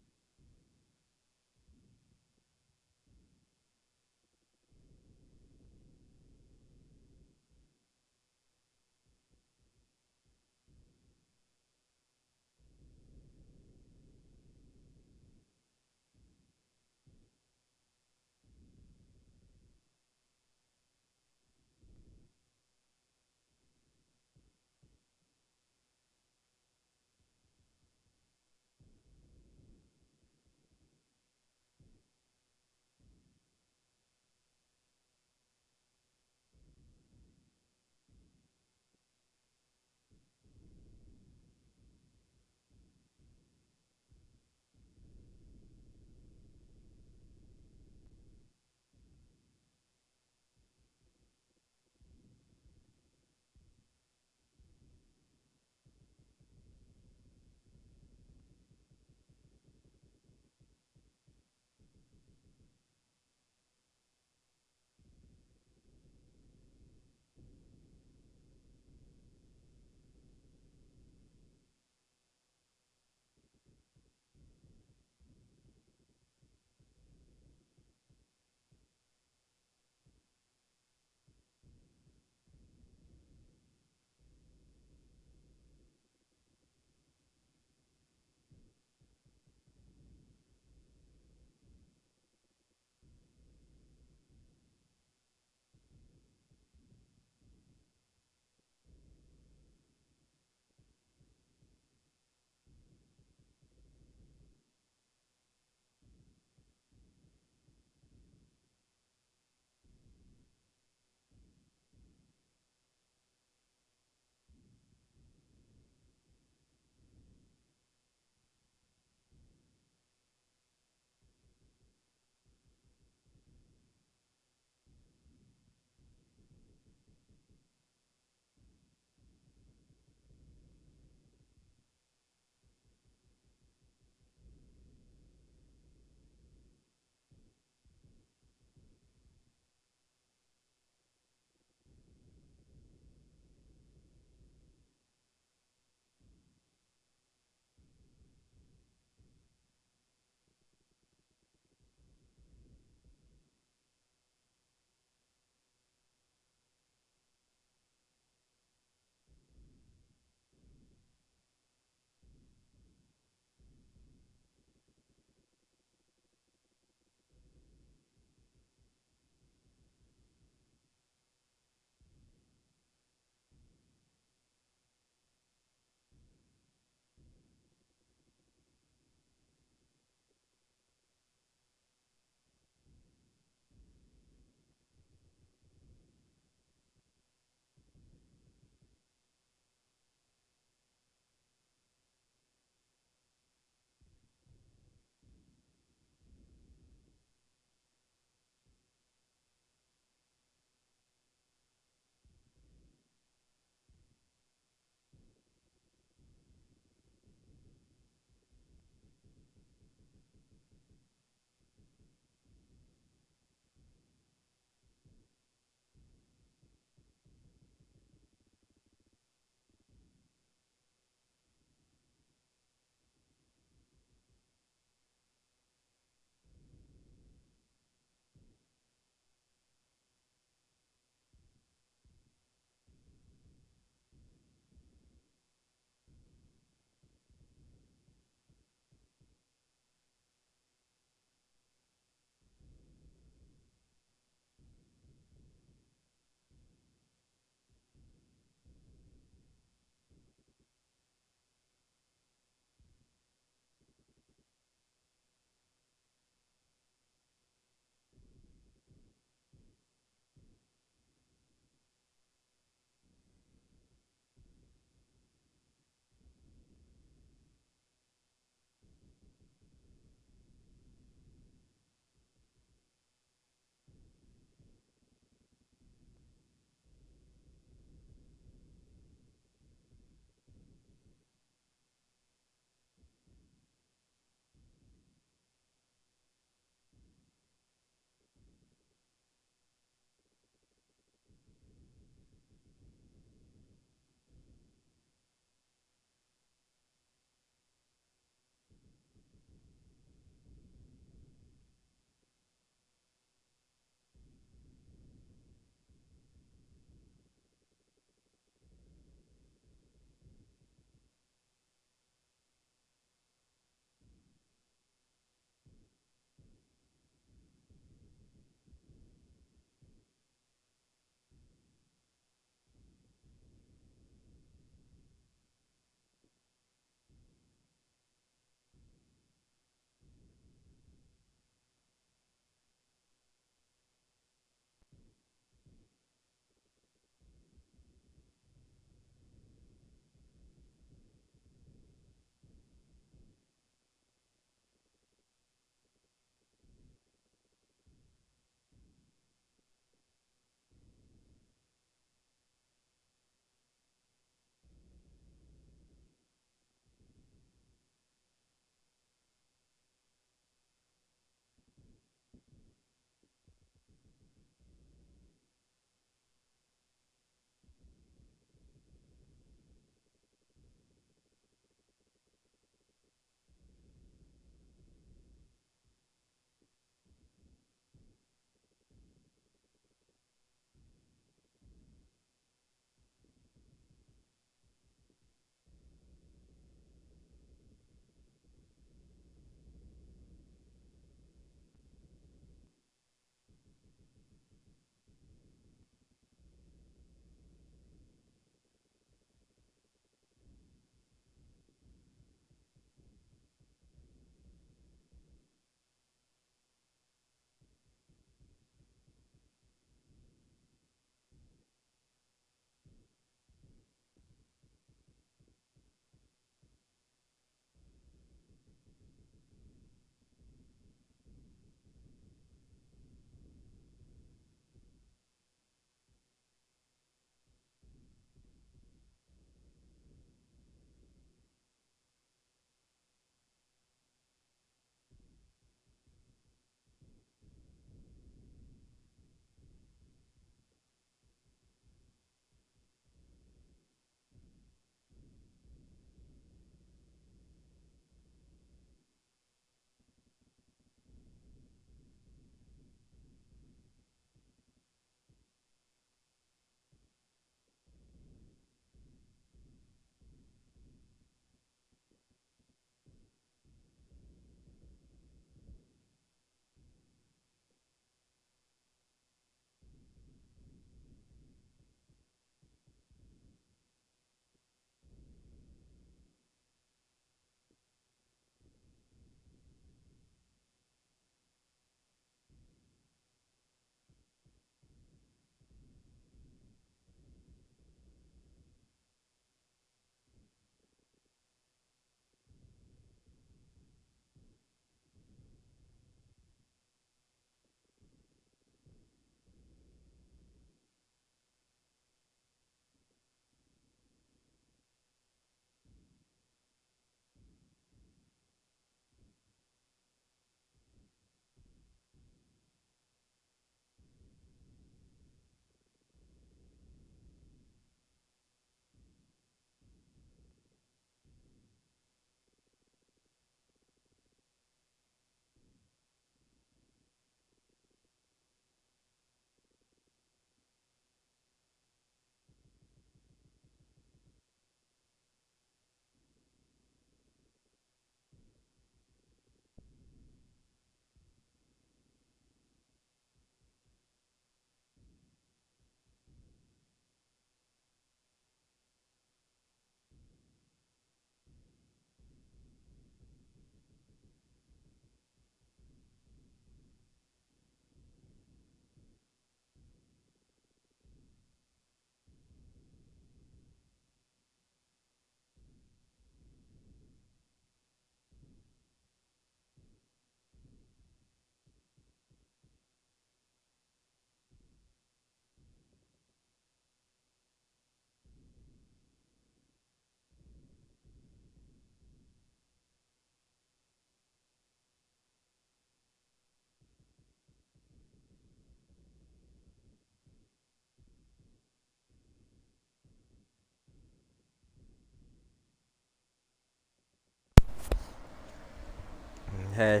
Hey.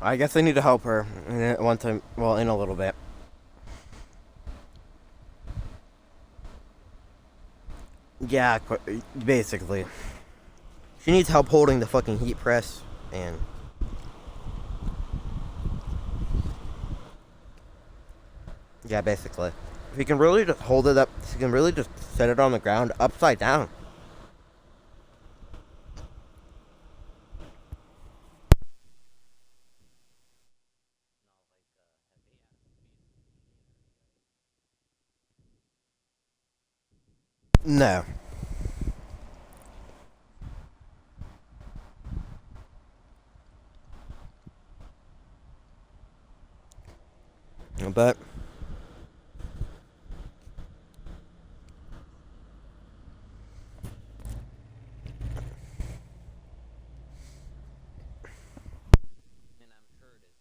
I guess I need to help her one time. Well, in a little bit. Yeah, basically. She needs help holding the fucking heat press, and yeah, basically. If you can really just hold it up, you can really just set it on the ground upside down. No. But And I'm sure it is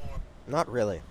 definitely not really.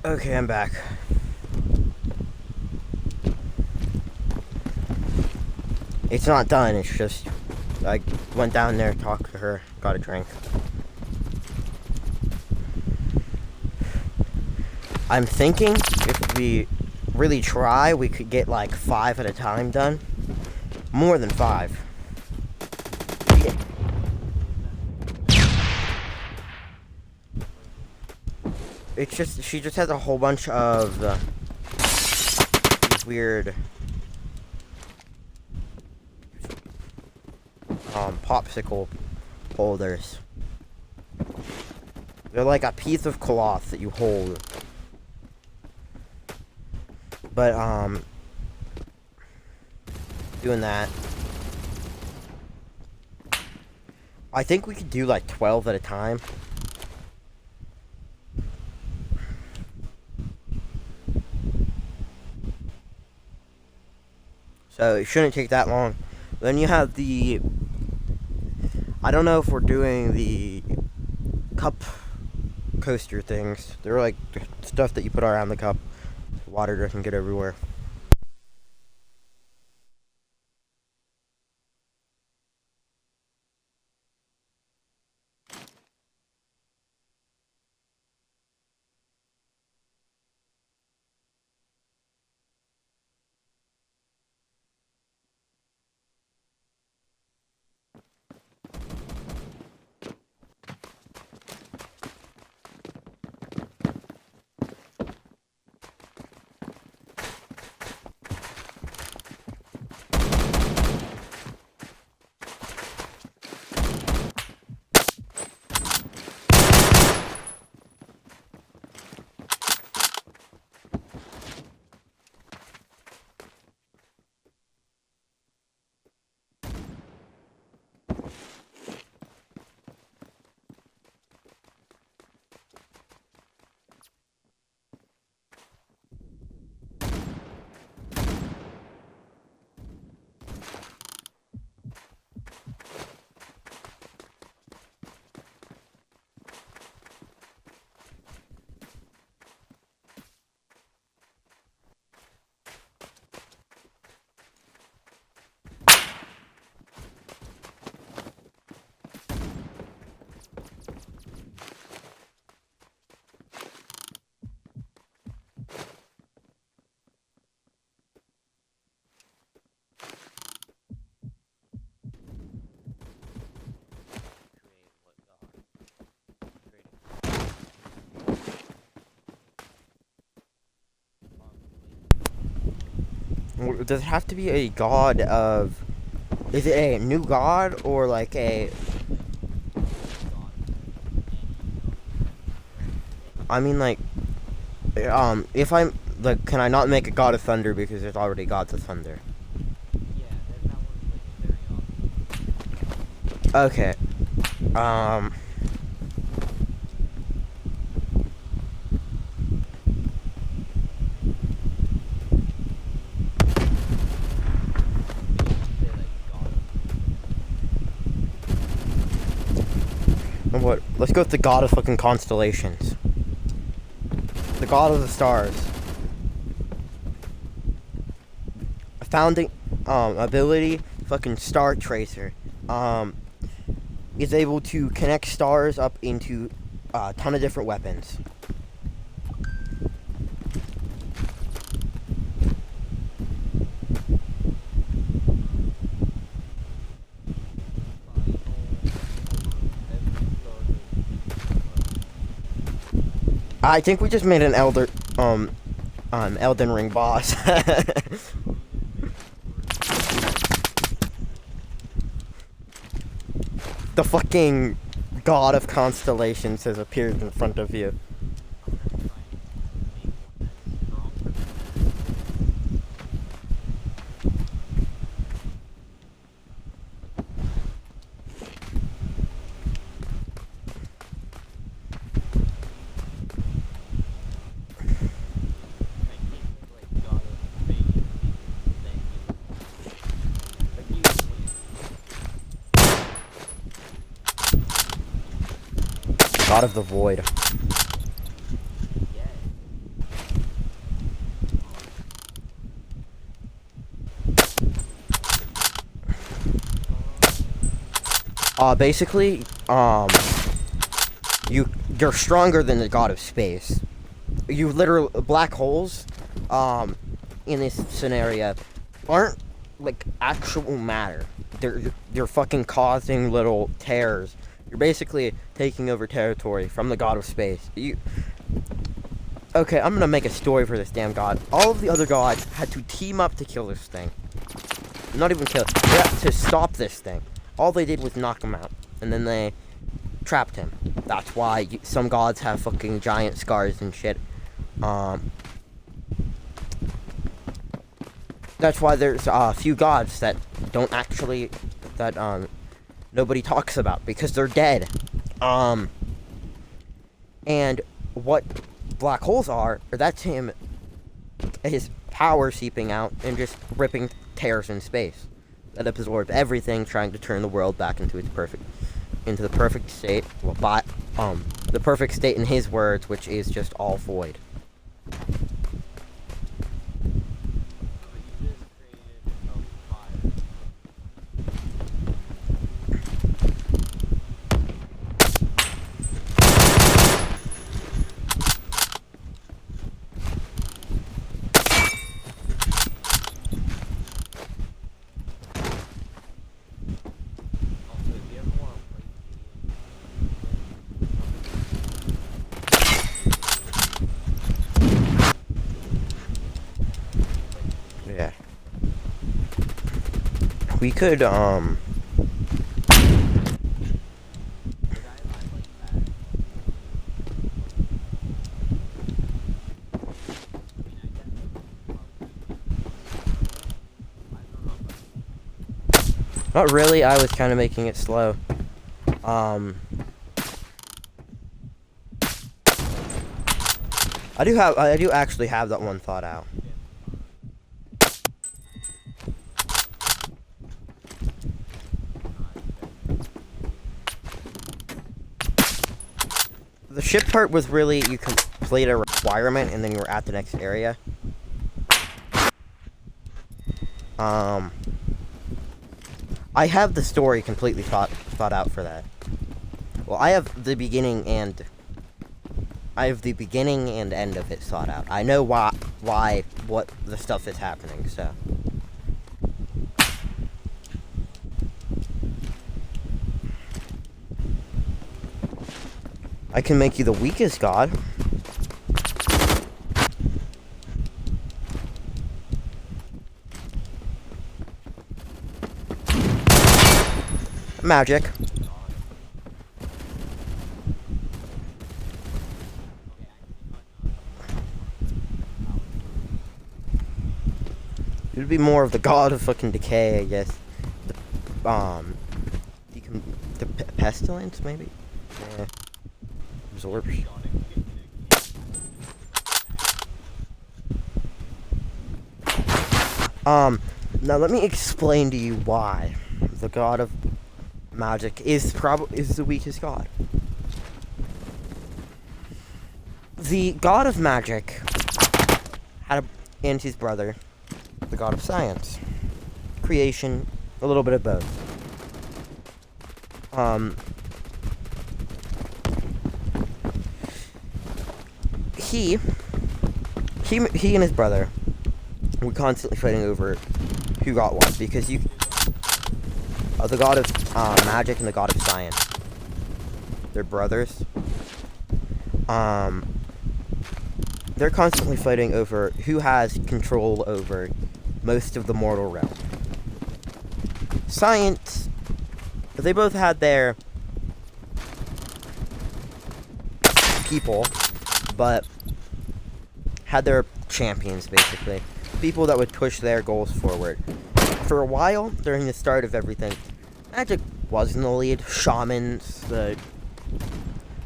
Okay, I'm back. It's not done, it's just I went down there, talked to her, got a drink. I'm thinking if we really try, we could get like 5 at a time done. More than 5. Yeah. It's just, she just has a whole bunch of these weird popsicle holders. They're like a piece of cloth that you hold. But, doing that. I think we could do like 12 at a time. So it shouldn't take that long. Then you have the, I don't know if we're doing the cup coaster things. They're like stuff that you put around the cup. Water doesn't get everywhere. Does it have to be a god of... Is it a new god or like a... I mean like... if I'm... Like, can I not make a god of thunder because there's already gods of thunder? Okay. What? Let's go with the god of fucking constellations. The god of the stars. A founding, ability, fucking star tracer. Is able to connect stars up into a ton of different weapons. I think we just made an Elden Ring boss. The fucking god of constellations has appeared in front of you. God of the Void. Basically, you're stronger than the god of space. You literally, black holes, in this scenario, aren't like actual matter. They're fucking causing little tears. You're basically taking over territory from the god of space. Okay, I'm gonna make a story for this damn god. All of the other gods had to team up to kill this thing. Not even kill it. They had to stop this thing. All they did was knock him out. And then they trapped him. That's why some gods have fucking giant scars and shit. That's why there's a few gods that don't actually, that nobody talks about because they're dead. And what black holes are, that's his power seeping out and just ripping tears in space that absorb everything, trying to turn the world back into the perfect state. Well, the perfect state in his words, which is just all void. Yeah. We could, not really, I was kind of making it slow. I do actually have that one thought out. The ship part was really, you complete a requirement and then you were at the next area. I have the story completely thought out for that. Well, I have the beginning and end of it thought out. I know what the stuff is happening, so. I can make you the weakest god. Magic. It would be more of the god of fucking decay, I guess. The pestilence, maybe? Yeah. Absorption. Now let me explain to you why the god of magic is the weakest god. The god of magic and his brother, the god of science, creation, a little bit of both. He and his brother were constantly fighting over who got what, because the god of magic and the god of science, they're brothers. They're constantly fighting over who has control over most of the mortal realm. Science, they both had their people, but had their champions, basically. People that would push their goals forward. For a while, during the start of everything, magic was in the lead. Shamans, the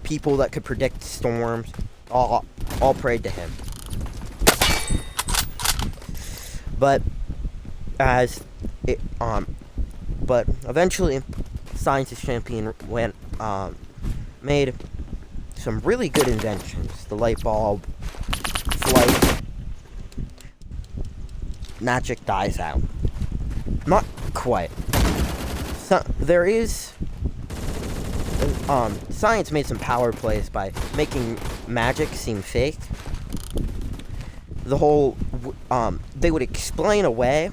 people that could predict storms, all prayed to him. But but eventually, Science's champion made some really good inventions. The light bulb, flight. Magic dies out. Not quite. There is science made some power plays by making magic seem fake. The whole, they would explain away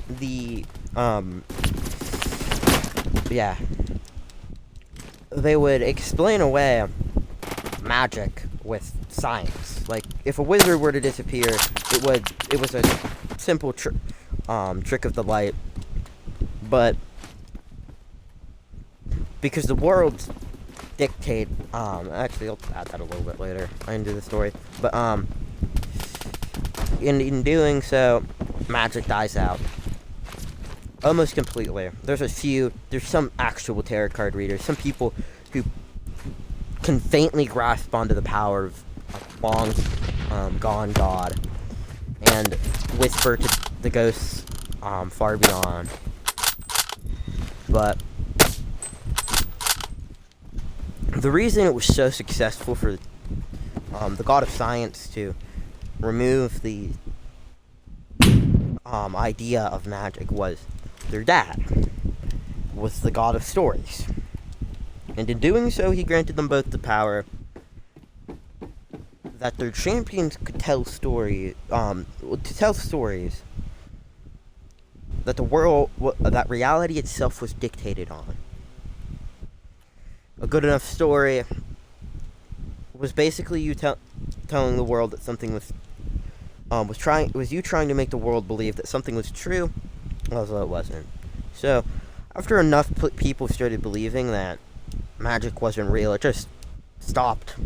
the, yeah. They would explain away magic with science. Like, if a wizard were to disappear, it was a simple trick of the light. But because the world dictate, actually I'll add that a little bit later into the story. But in doing so, magic dies out almost completely. There's some actual tarot card readers, some people who can faintly grasp onto the power of a long gone god and whisper to the ghosts far beyond. But the reason it was so successful for the god of science to remove the idea of magic was their dad was the god of stories. And in doing so, he granted them both the power that their champions could tell stories, that the world, that reality itself was dictated on. A good enough story was basically you telling the world that something was you trying to make the world believe that something was true, although it wasn't. So, after enough people started believing that magic wasn't real, it just stopped.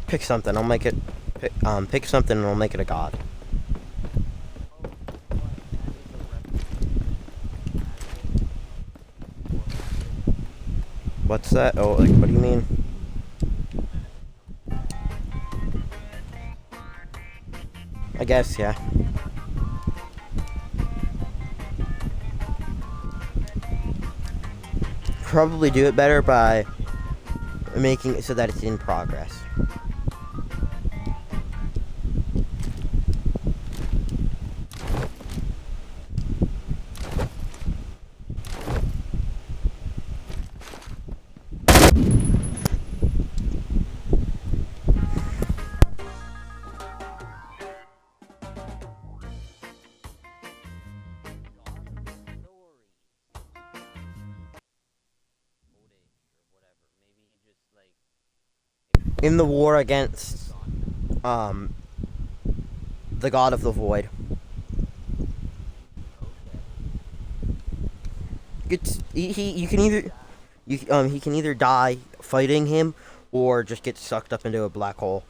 Pick something. I'll make it. Pick something and I'll make it a god. What's that? Oh, like, what do you mean? I guess, yeah. Probably do it better by making it so that it's in progress. In the war against the god of the void. He can either die fighting him or just get sucked up into a black hole.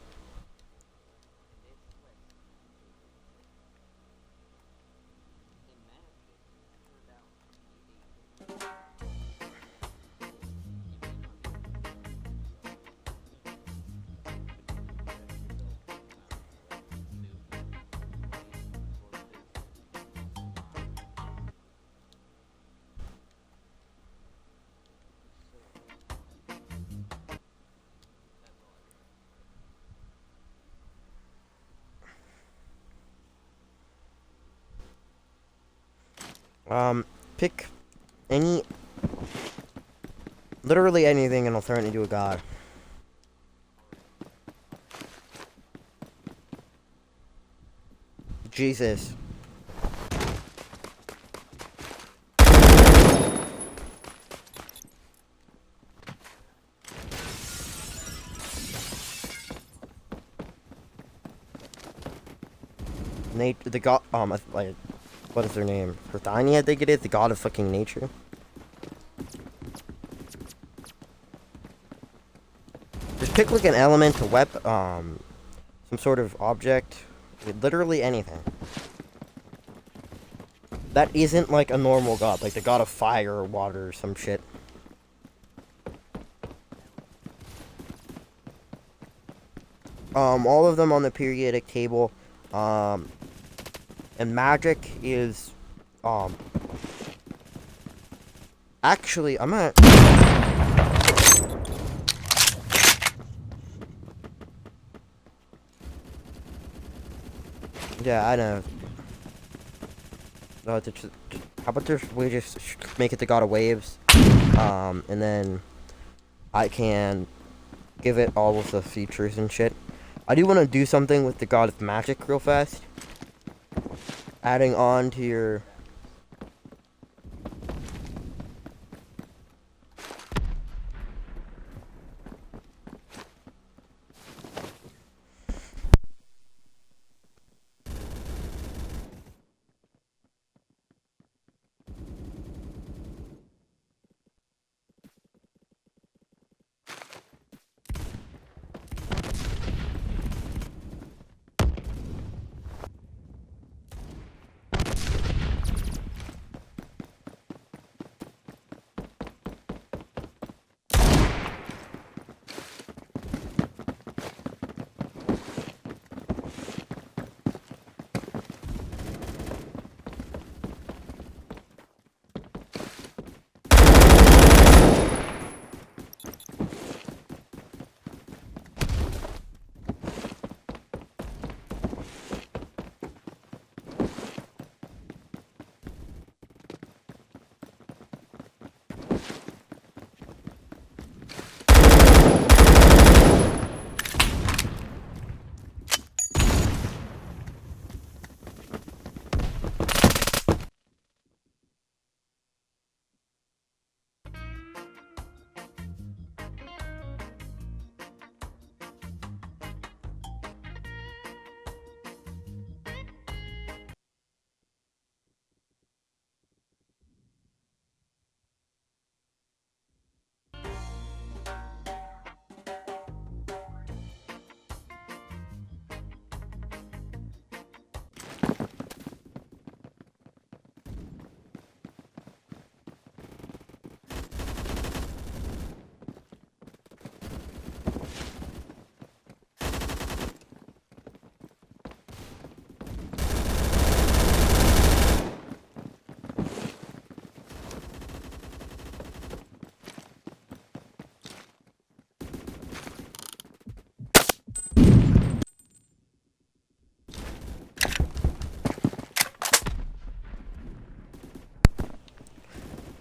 Pick literally anything and I'll turn it into a god. Jesus. the god, like, what is their name? Perthania, I think it is, the god of fucking nature. Just pick like an element, a weapon, some sort of object, literally anything. That isn't like a normal god, like the god of fire or water or some shit. All of them on the periodic table, and magic is, actually, I'm gonna... Yeah, I know. No, how about we just make it the god of waves, and then I can give it all of the features and shit. I do want to do something with the god of magic real fast. Adding on to your...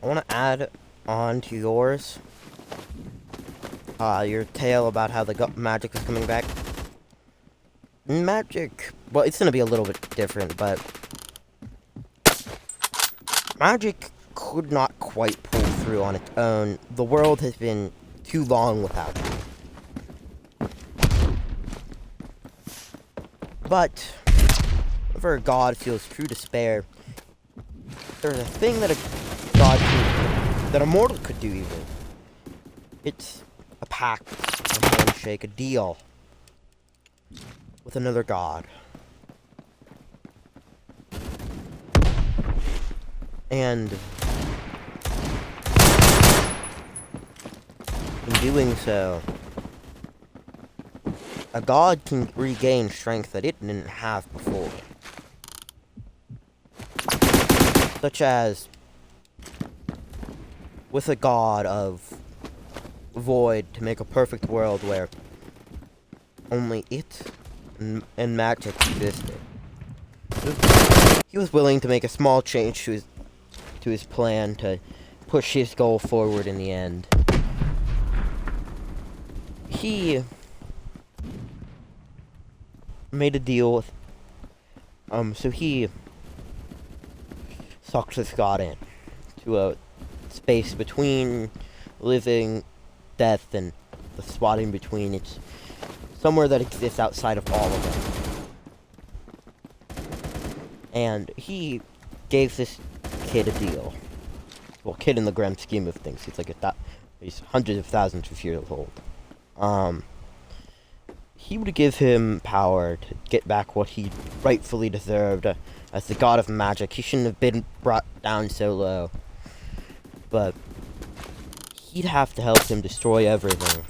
I want to add on to yours, your tale about how the magic is coming back. Magic, well, it's going to be a little bit different, but magic could not quite pull through on its own. The world has been too long without it. But whenever a god feels true despair, there's a thing that a god that a mortal could do even. It's a pact, a handshake, a deal with another god. And in doing so, a god can regain strength that it didn't have before. Such as with a god of void to make a perfect world where only it and magic existed. He was willing to make a small change to his plan to push his goal forward in the end. He made a deal with so he sucked this god in to a space between living, death, and the spot in between. It's somewhere that exists outside of all of And he gave this kid a deal. Well, kid in the grand scheme of things. He's like he's hundreds of thousands of years old. He would give him power to get back what he rightfully deserved as the god of magic. He shouldn't have been brought down so low. But he'd have to help him destroy everything.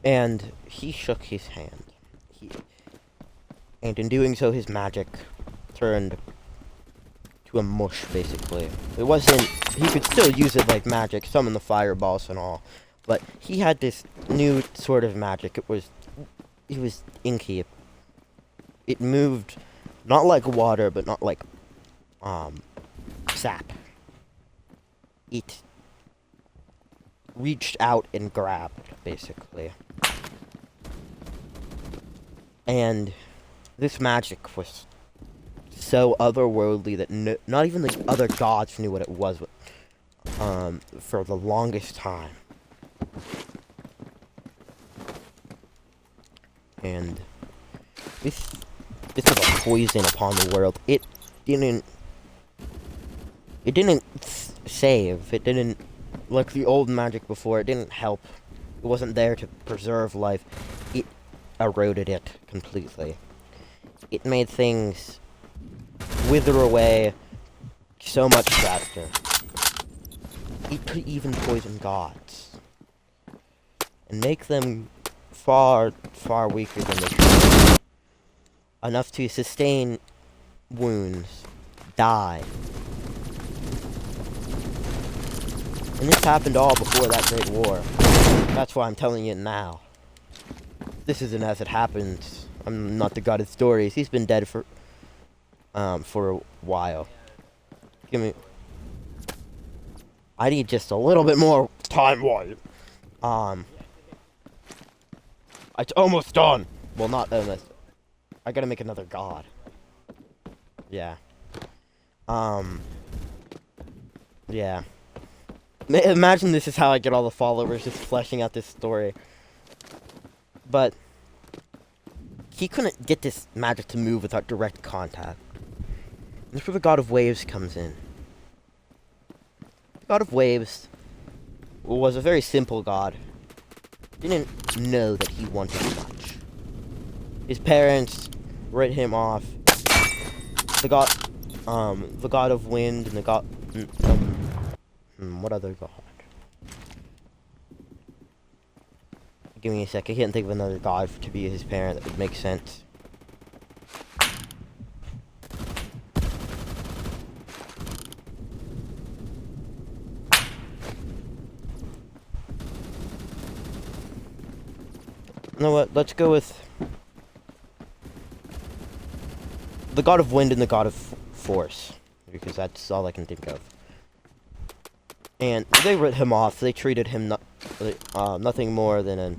And he shook his hand. And in doing so, his magic turned to a mush, basically. It wasn't... He could still use it like magic, summon the fireballs and all. But he had this new sort of magic. It was inky. It moved not like water, but not like sap. It reached out and grabbed, basically. And this magic was so otherworldly that not even the other gods knew what it was for the longest time. And this was a poison upon the world. It didn't save. It didn't, like the old magic before, it didn't help. It wasn't there to preserve life. It eroded it completely. It made things wither away so much faster. It could even poison gods and make them far, far weaker than they should. Enough to sustain wounds, die. And this happened all before that Great War. That's why I'm telling you now. This isn't as it happens. I'm not the god of stories. He's been dead for a while. Give me... I need just a little bit more time, Wyatt. It's almost done. Well, not almost. I gotta make another god. Yeah. Yeah. Imagine this is how I get all the followers, just fleshing out this story. But he couldn't get this magic to move without direct contact. That's where the god of waves comes in. The god of waves was a very simple god. Didn't know that he wanted much. His parents wrote him off. The god of wind and the god... what other god? Give me a sec, I can't think of another god to be his parent that would make sense. You know what, let's go with the god of wind and the god of force, because that's all I can think of. And they wrote him off. They treated him nothing more than a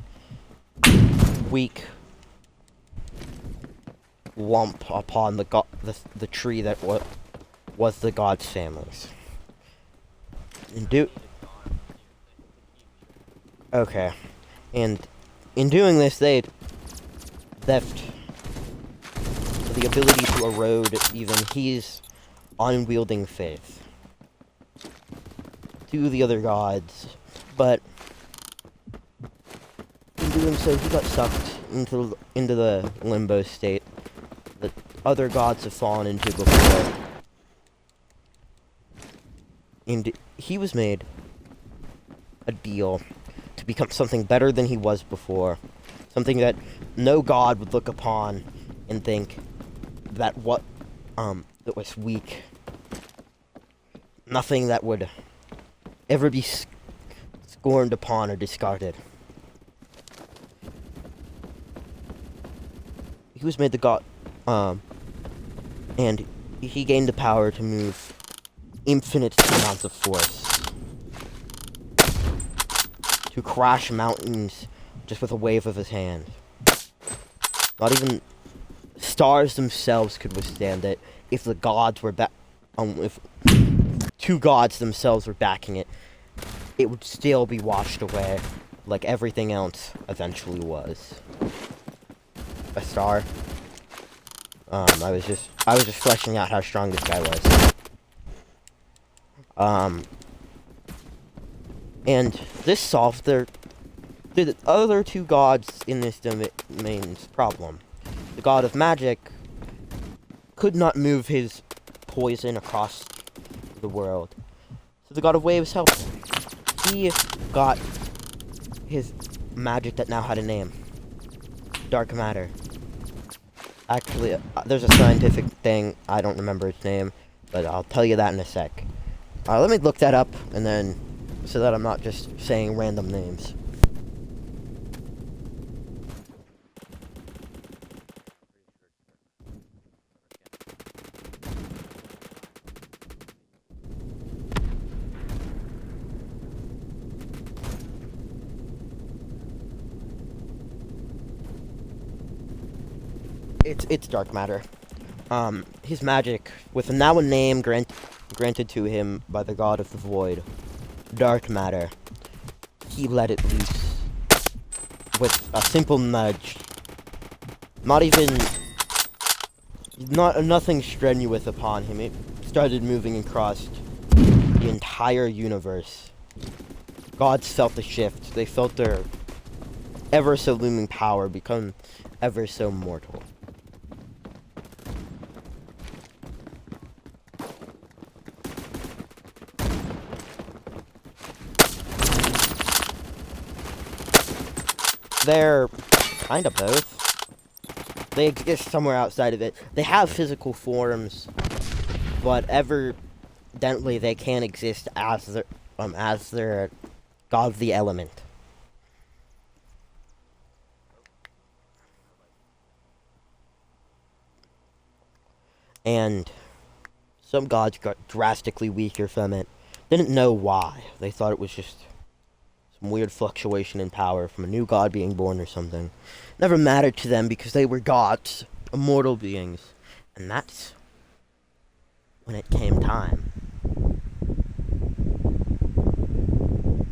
weak lump upon the tree that was the god's families. Okay, and in doing this, they left the ability to erode even his unwielding faith to the other gods, but in doing so, he got sucked into the limbo state that other gods have fallen into before. And he was made a deal to become something better than he was before. Something that no god would look upon and think that that was weak. Nothing that would ever be scorned upon or discarded. He was made the god, and he gained the power to move infinite amounts of force, to crash mountains just with a wave of his hand. Not even stars themselves could withstand it. If the gods were if two gods themselves were backing it, it would still be washed away like everything else eventually was. A star. I was just fleshing out how strong this guy was. And this solved the other two gods in this domain's problem. The god of magic could not move his poison across the world. So the god of waves helped him. He got his magic that now had a name. Dark matter. Actually, there's a scientific thing, I don't remember its name, but I'll tell you that in a sec. Let me look that up, and then, so that I'm not just saying random names. It's dark matter. His magic, with now a name granted to him by the god of the void, dark matter, he let it loose with a simple nudge. Nothing strenuous upon him. It started moving across the entire universe. Gods felt the shift. They felt their ever so looming power become ever so mortal. They're kind of both. They exist somewhere outside of it. They have physical forms, but evidently they can't exist as their god of the element. And some gods got drastically weaker from it. Didn't know why. They thought it was just weird fluctuation in power from a new god being born or something. Never mattered to them because they were gods, immortal beings. And that's when it came time.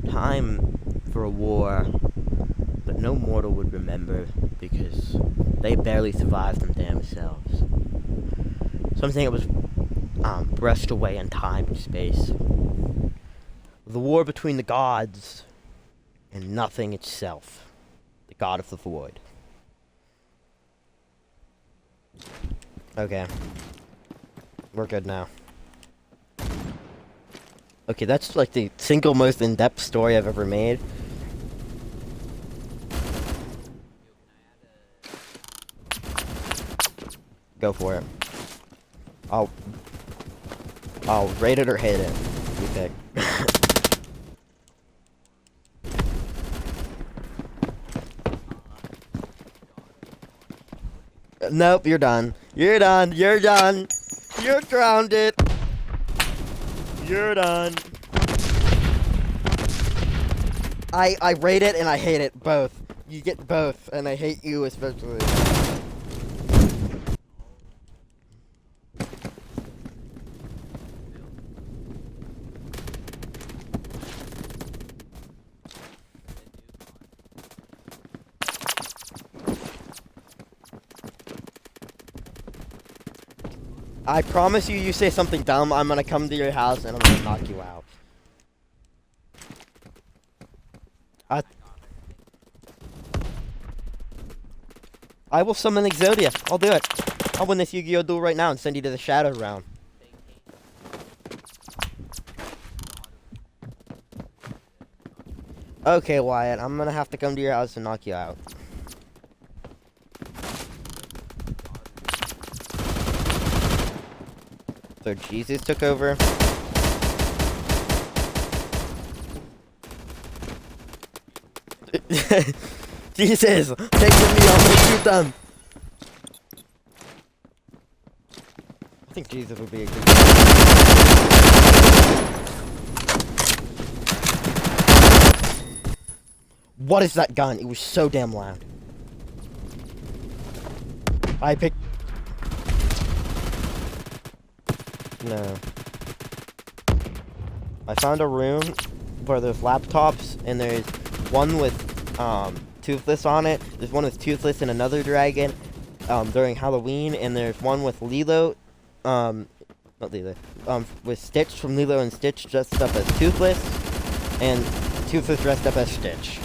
Time for a war that no mortal would remember because they barely survived them damn selves. Something that was brushed away in time and space. The war between the gods and nothing itself. The god of the void. Okay. We're good now. Okay, that's like the single most in-depth story I've ever made. Go for it. I'll rate it or hate it. You pick. Nope, you're done. You're done. You're done. You're grounded. You're done. I rate it and I hate it both. You get both, and I hate you especially. I promise you say something dumb, I'm gonna come to your house and I'm gonna knock you out. I will summon Exodia. I'll do it. I'll win this Yu-Gi-Oh! Duel right now and send you to the Shadow Realm. Okay, Wyatt, I'm gonna have to come to your house and knock you out. So Jesus took over. Jesus, take from me, I'm gonna shoot them. I think Jesus would be a good guy. What is that gun? It was so damn loud. I picked... No. I found a room where there's laptops and there's one with Toothless on it. There's one with Toothless and another dragon during Halloween, and there's one with Lilo, not Lilo, with Stitch from Lilo and Stitch dressed up as Toothless, and Toothless dressed up as Stitch.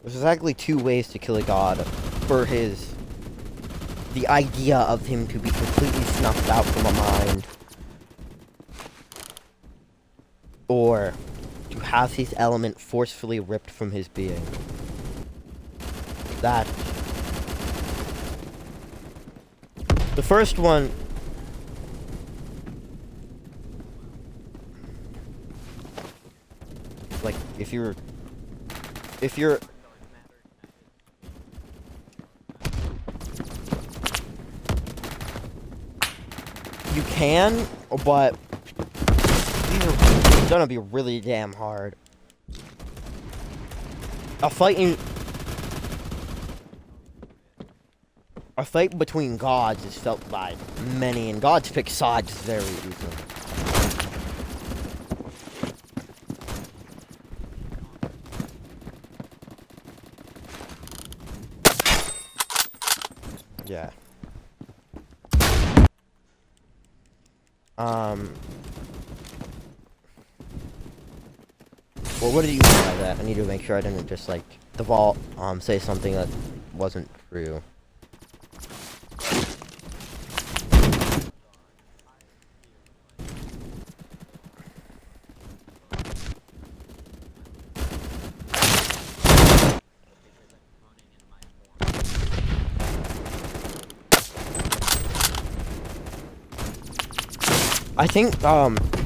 There's exactly 2 ways to kill a god for the idea of him to be completely snuffed out from a mind, or to have his element forcefully ripped from his being. That. The first one, like, if you're you can, but it's gonna be really damn hard. A fight between gods is felt by many, and gods pick sides very easily. Yeah. Well, what do you mean by that? I need to make sure I didn't just, like, default, say something that wasn't true.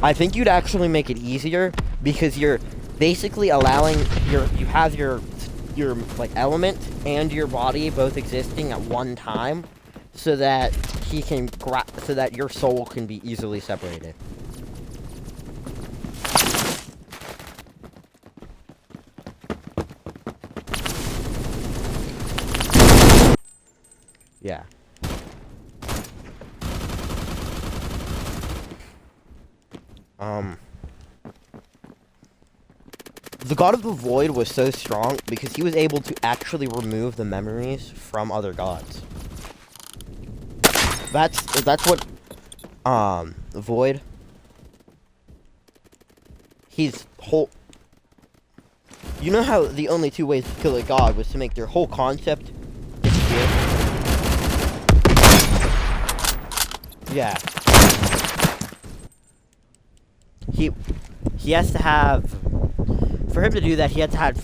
I think you'd actually make it easier because you're basically allowing you have your like element and your body both existing at one time, so that so that your soul can be easily separated. Yeah. The God of the Void was so strong because he was able to actually remove the memories from other gods. That's what, Void, his whole, you know how the only 2 ways to kill a god was to make their whole concept disappear? Yeah. He has to have, for him to do that, he would have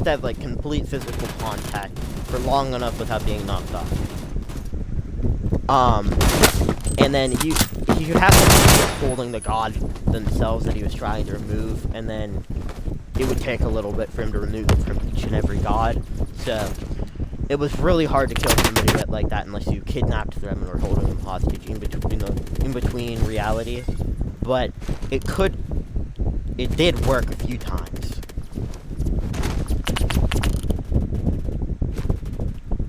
to have, like, complete physical contact for long enough without being knocked off. And then he would have to be holding the god themselves that he was trying to remove, and then it would take a little bit for him to remove it from each and every god. So it was really hard to kill somebody like that unless you kidnapped them and were holding them hostage in between reality. But it did work a few times.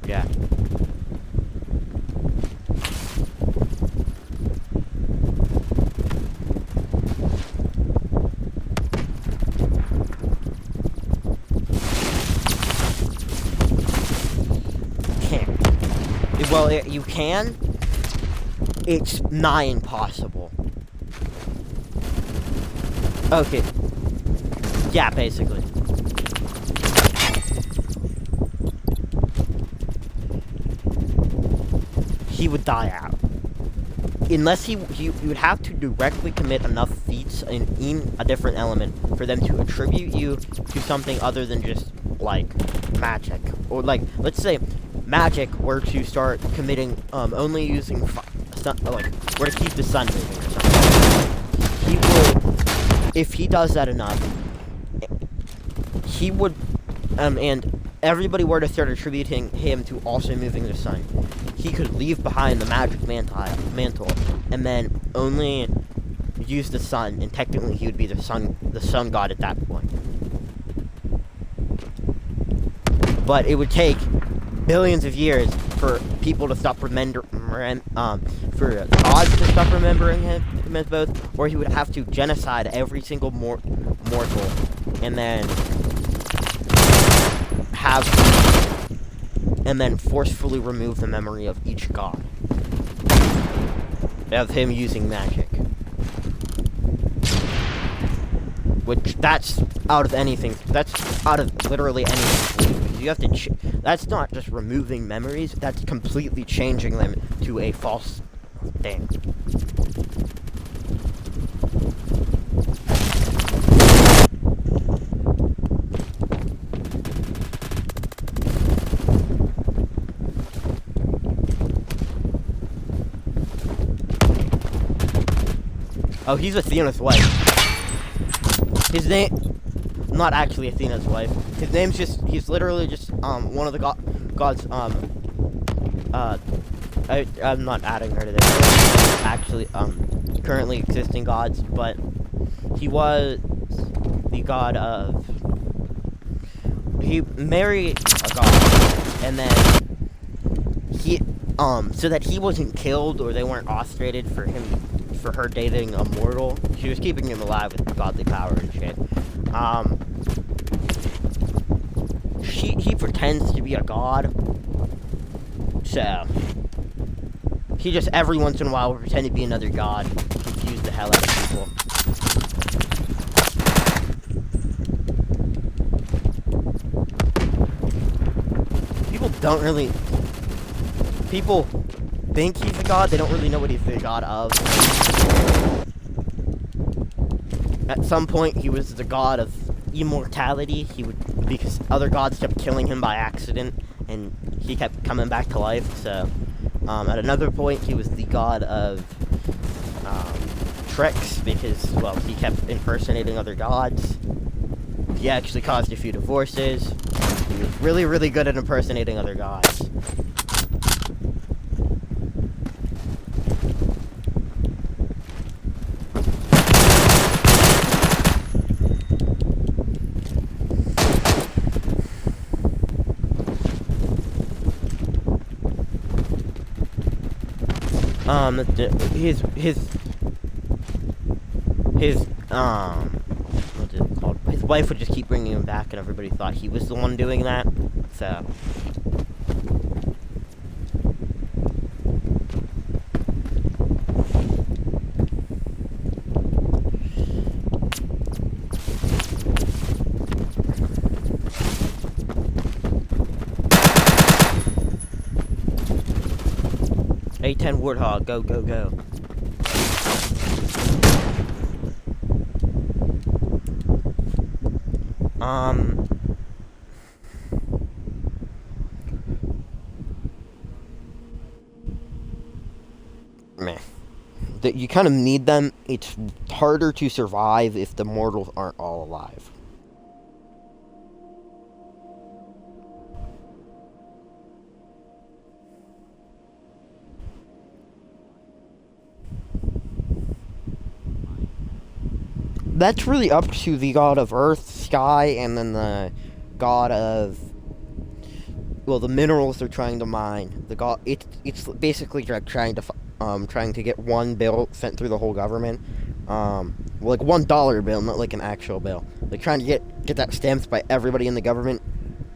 Yeah. Can't. Well, you can. It's nigh impossible. Okay. Yeah, basically. He would die out. Unless he would have to directly commit enough feats in a different element for them to attribute you to something other than just, like, magic. Or, like, let's say magic were to start committing, only using sun, like, were to keep the sun moving or something, he would, if he does that enough, he would, and everybody were to start attributing him to also moving the sun, he could leave behind the magic mantle, and then only use the sun, and technically he would be the sun god at that point. But it would take billions of years for people to stop for gods to stop remembering him as both, or he would have to genocide every single mortal, and then forcefully remove the memory of each god of him using magic. Which, that's out of anything. That's out of literally anything. Because you have to. That's not just removing memories. That's completely changing them to a false thing. Oh, he's Athena's wife. His name, not actually Athena's wife. His name's just, he's literally just, one of the gods, I'm not adding her to this. Actually, currently existing gods, but he was the god of, he married a god, and then he, so that he wasn't killed or they weren't ostrated for her dating a mortal. She was keeping him alive with godly power and shit. He pretends to be a god, so he just every once in a while will pretend to be another god, confuse the hell out of people. People think he's a god, they don't really know what he's the god of. At some point, he was the god of immortality. Because other gods kept killing him by accident, and he kept coming back to life, so, at another point, he was the god of, tricks, because, well, he kept impersonating other gods. He actually caused a few divorces. He was really, really good at impersonating other gods. What's it called? His wife would just keep bringing him back, and everybody thought he was the one doing that, so. A10 Warthog, go, go, go. Meh. You kind of need them. It's harder to survive if the mortals aren't all alive. That's really up to the god of earth, sky, and then the god of, well, the minerals they're trying to mine. The god, it's basically trying to get one bill sent through the whole government. Like $1 bill, not like an actual bill. Like trying to get that stamped by everybody in the government.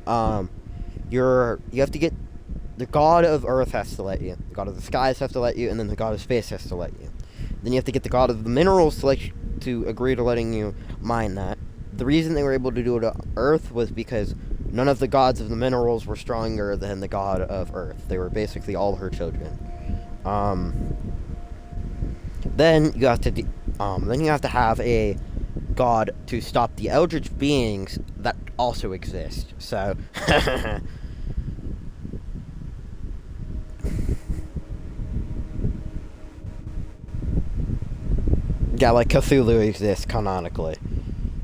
You have to get, the god of earth has to let you, the god of the skies has to let you, and then the god of space has to let you. Then you have to get the god of the minerals to agree to letting you mine that. The reason they were able to do it on Earth was because none of the gods of the minerals were stronger than the god of Earth. They were basically all her children. Then you have to have a god to stop the eldritch beings that also exist. So Yeah, like Cthulhu exists canonically.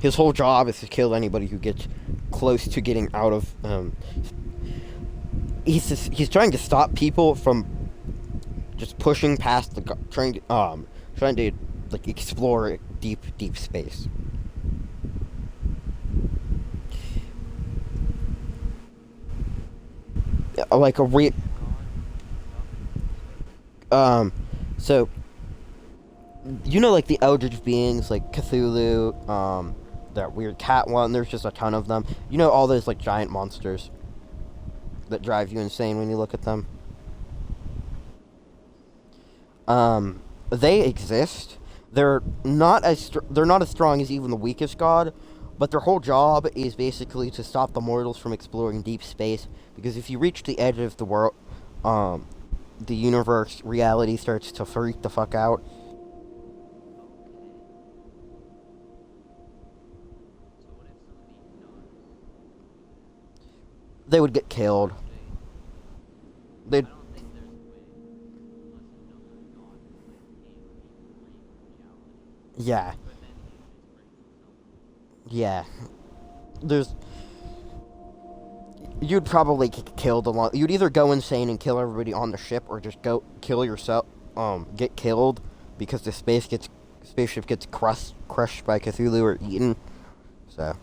His whole job is to kill anybody who gets close to getting out of. He's trying to stop people from just pushing past trying to like explore deep space. Like a so you know, like the eldritch beings like Cthulhu, that weird cat one. There's just a ton of them. You know, all those like giant monsters that drive you insane when you look at them. They exist. They're not as strong as even the weakest god, but their whole job is basically to stop the mortals from exploring deep space. Because if you reach the edge of the world, the universe, reality starts to freak the fuck out. They would get killed. They'd. Yeah. Yeah. There's. You'd probably get killed along. You'd either go insane and kill everybody on the ship, or just go kill yourself. Get killed because the spaceship gets crushed by Cthulhu or eaten. So.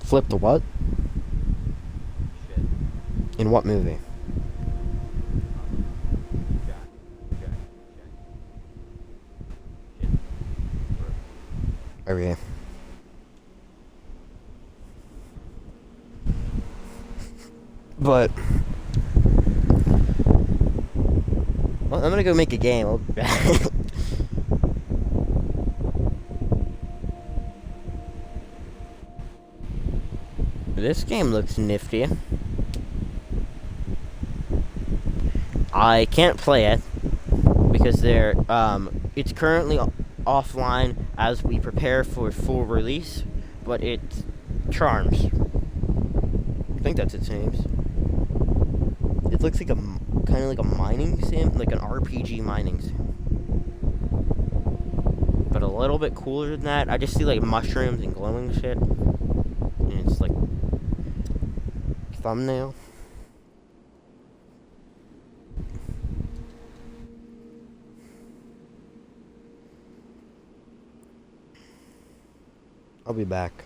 Flip the what? In what movie? Okay. But well, I'm gonna go make a game. I'll be back. This game looks nifty. I can't play it because it's currently offline as we prepare for full release, but it charms. I think that's its name. It looks like kind of like a mining sim, like an RPG mining sim, but a little bit cooler than that. I just see like mushrooms and glowing shit, and it's like thumbnail. I'll be back.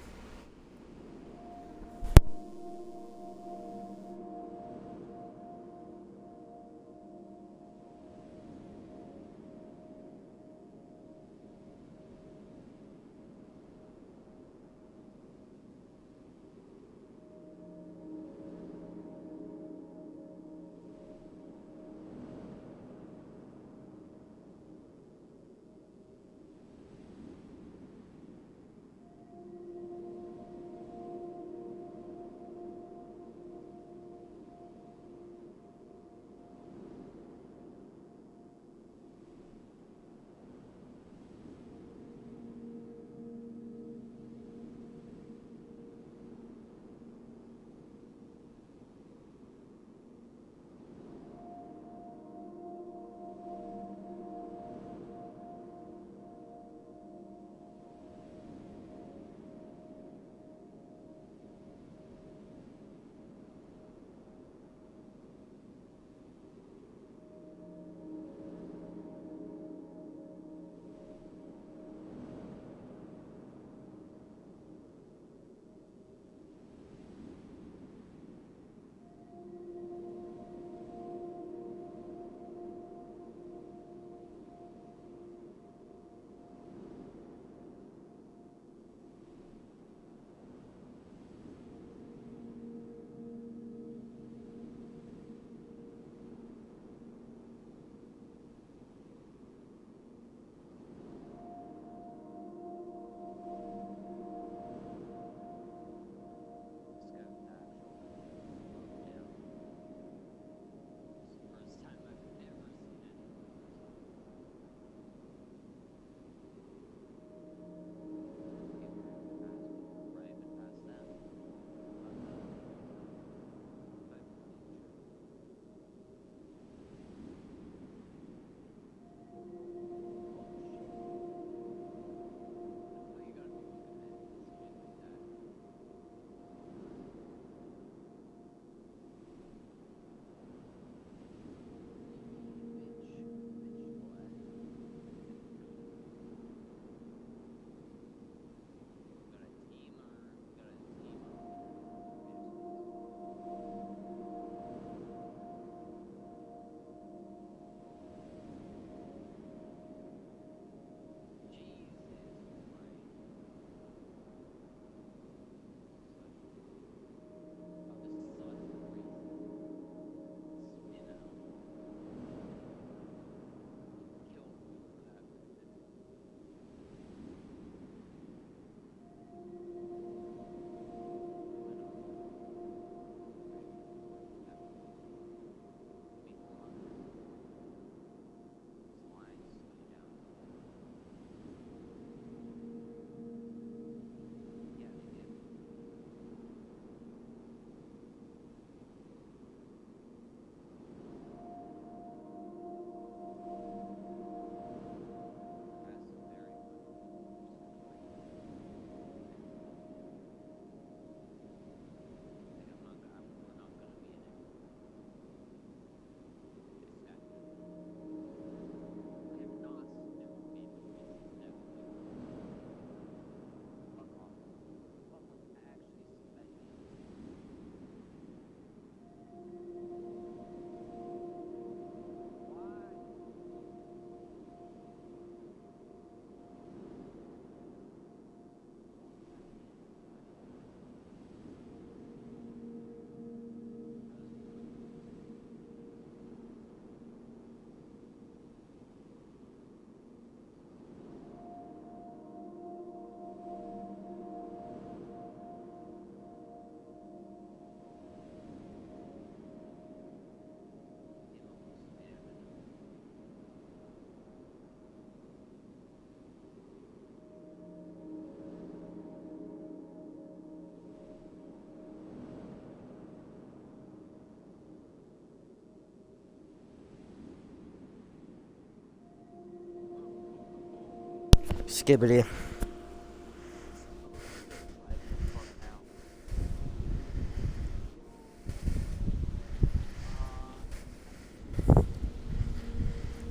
Skibbity.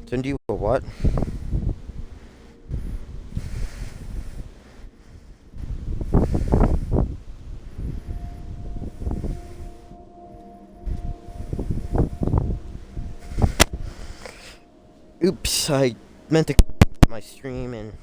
Send you a what? Oops, I meant to my stream and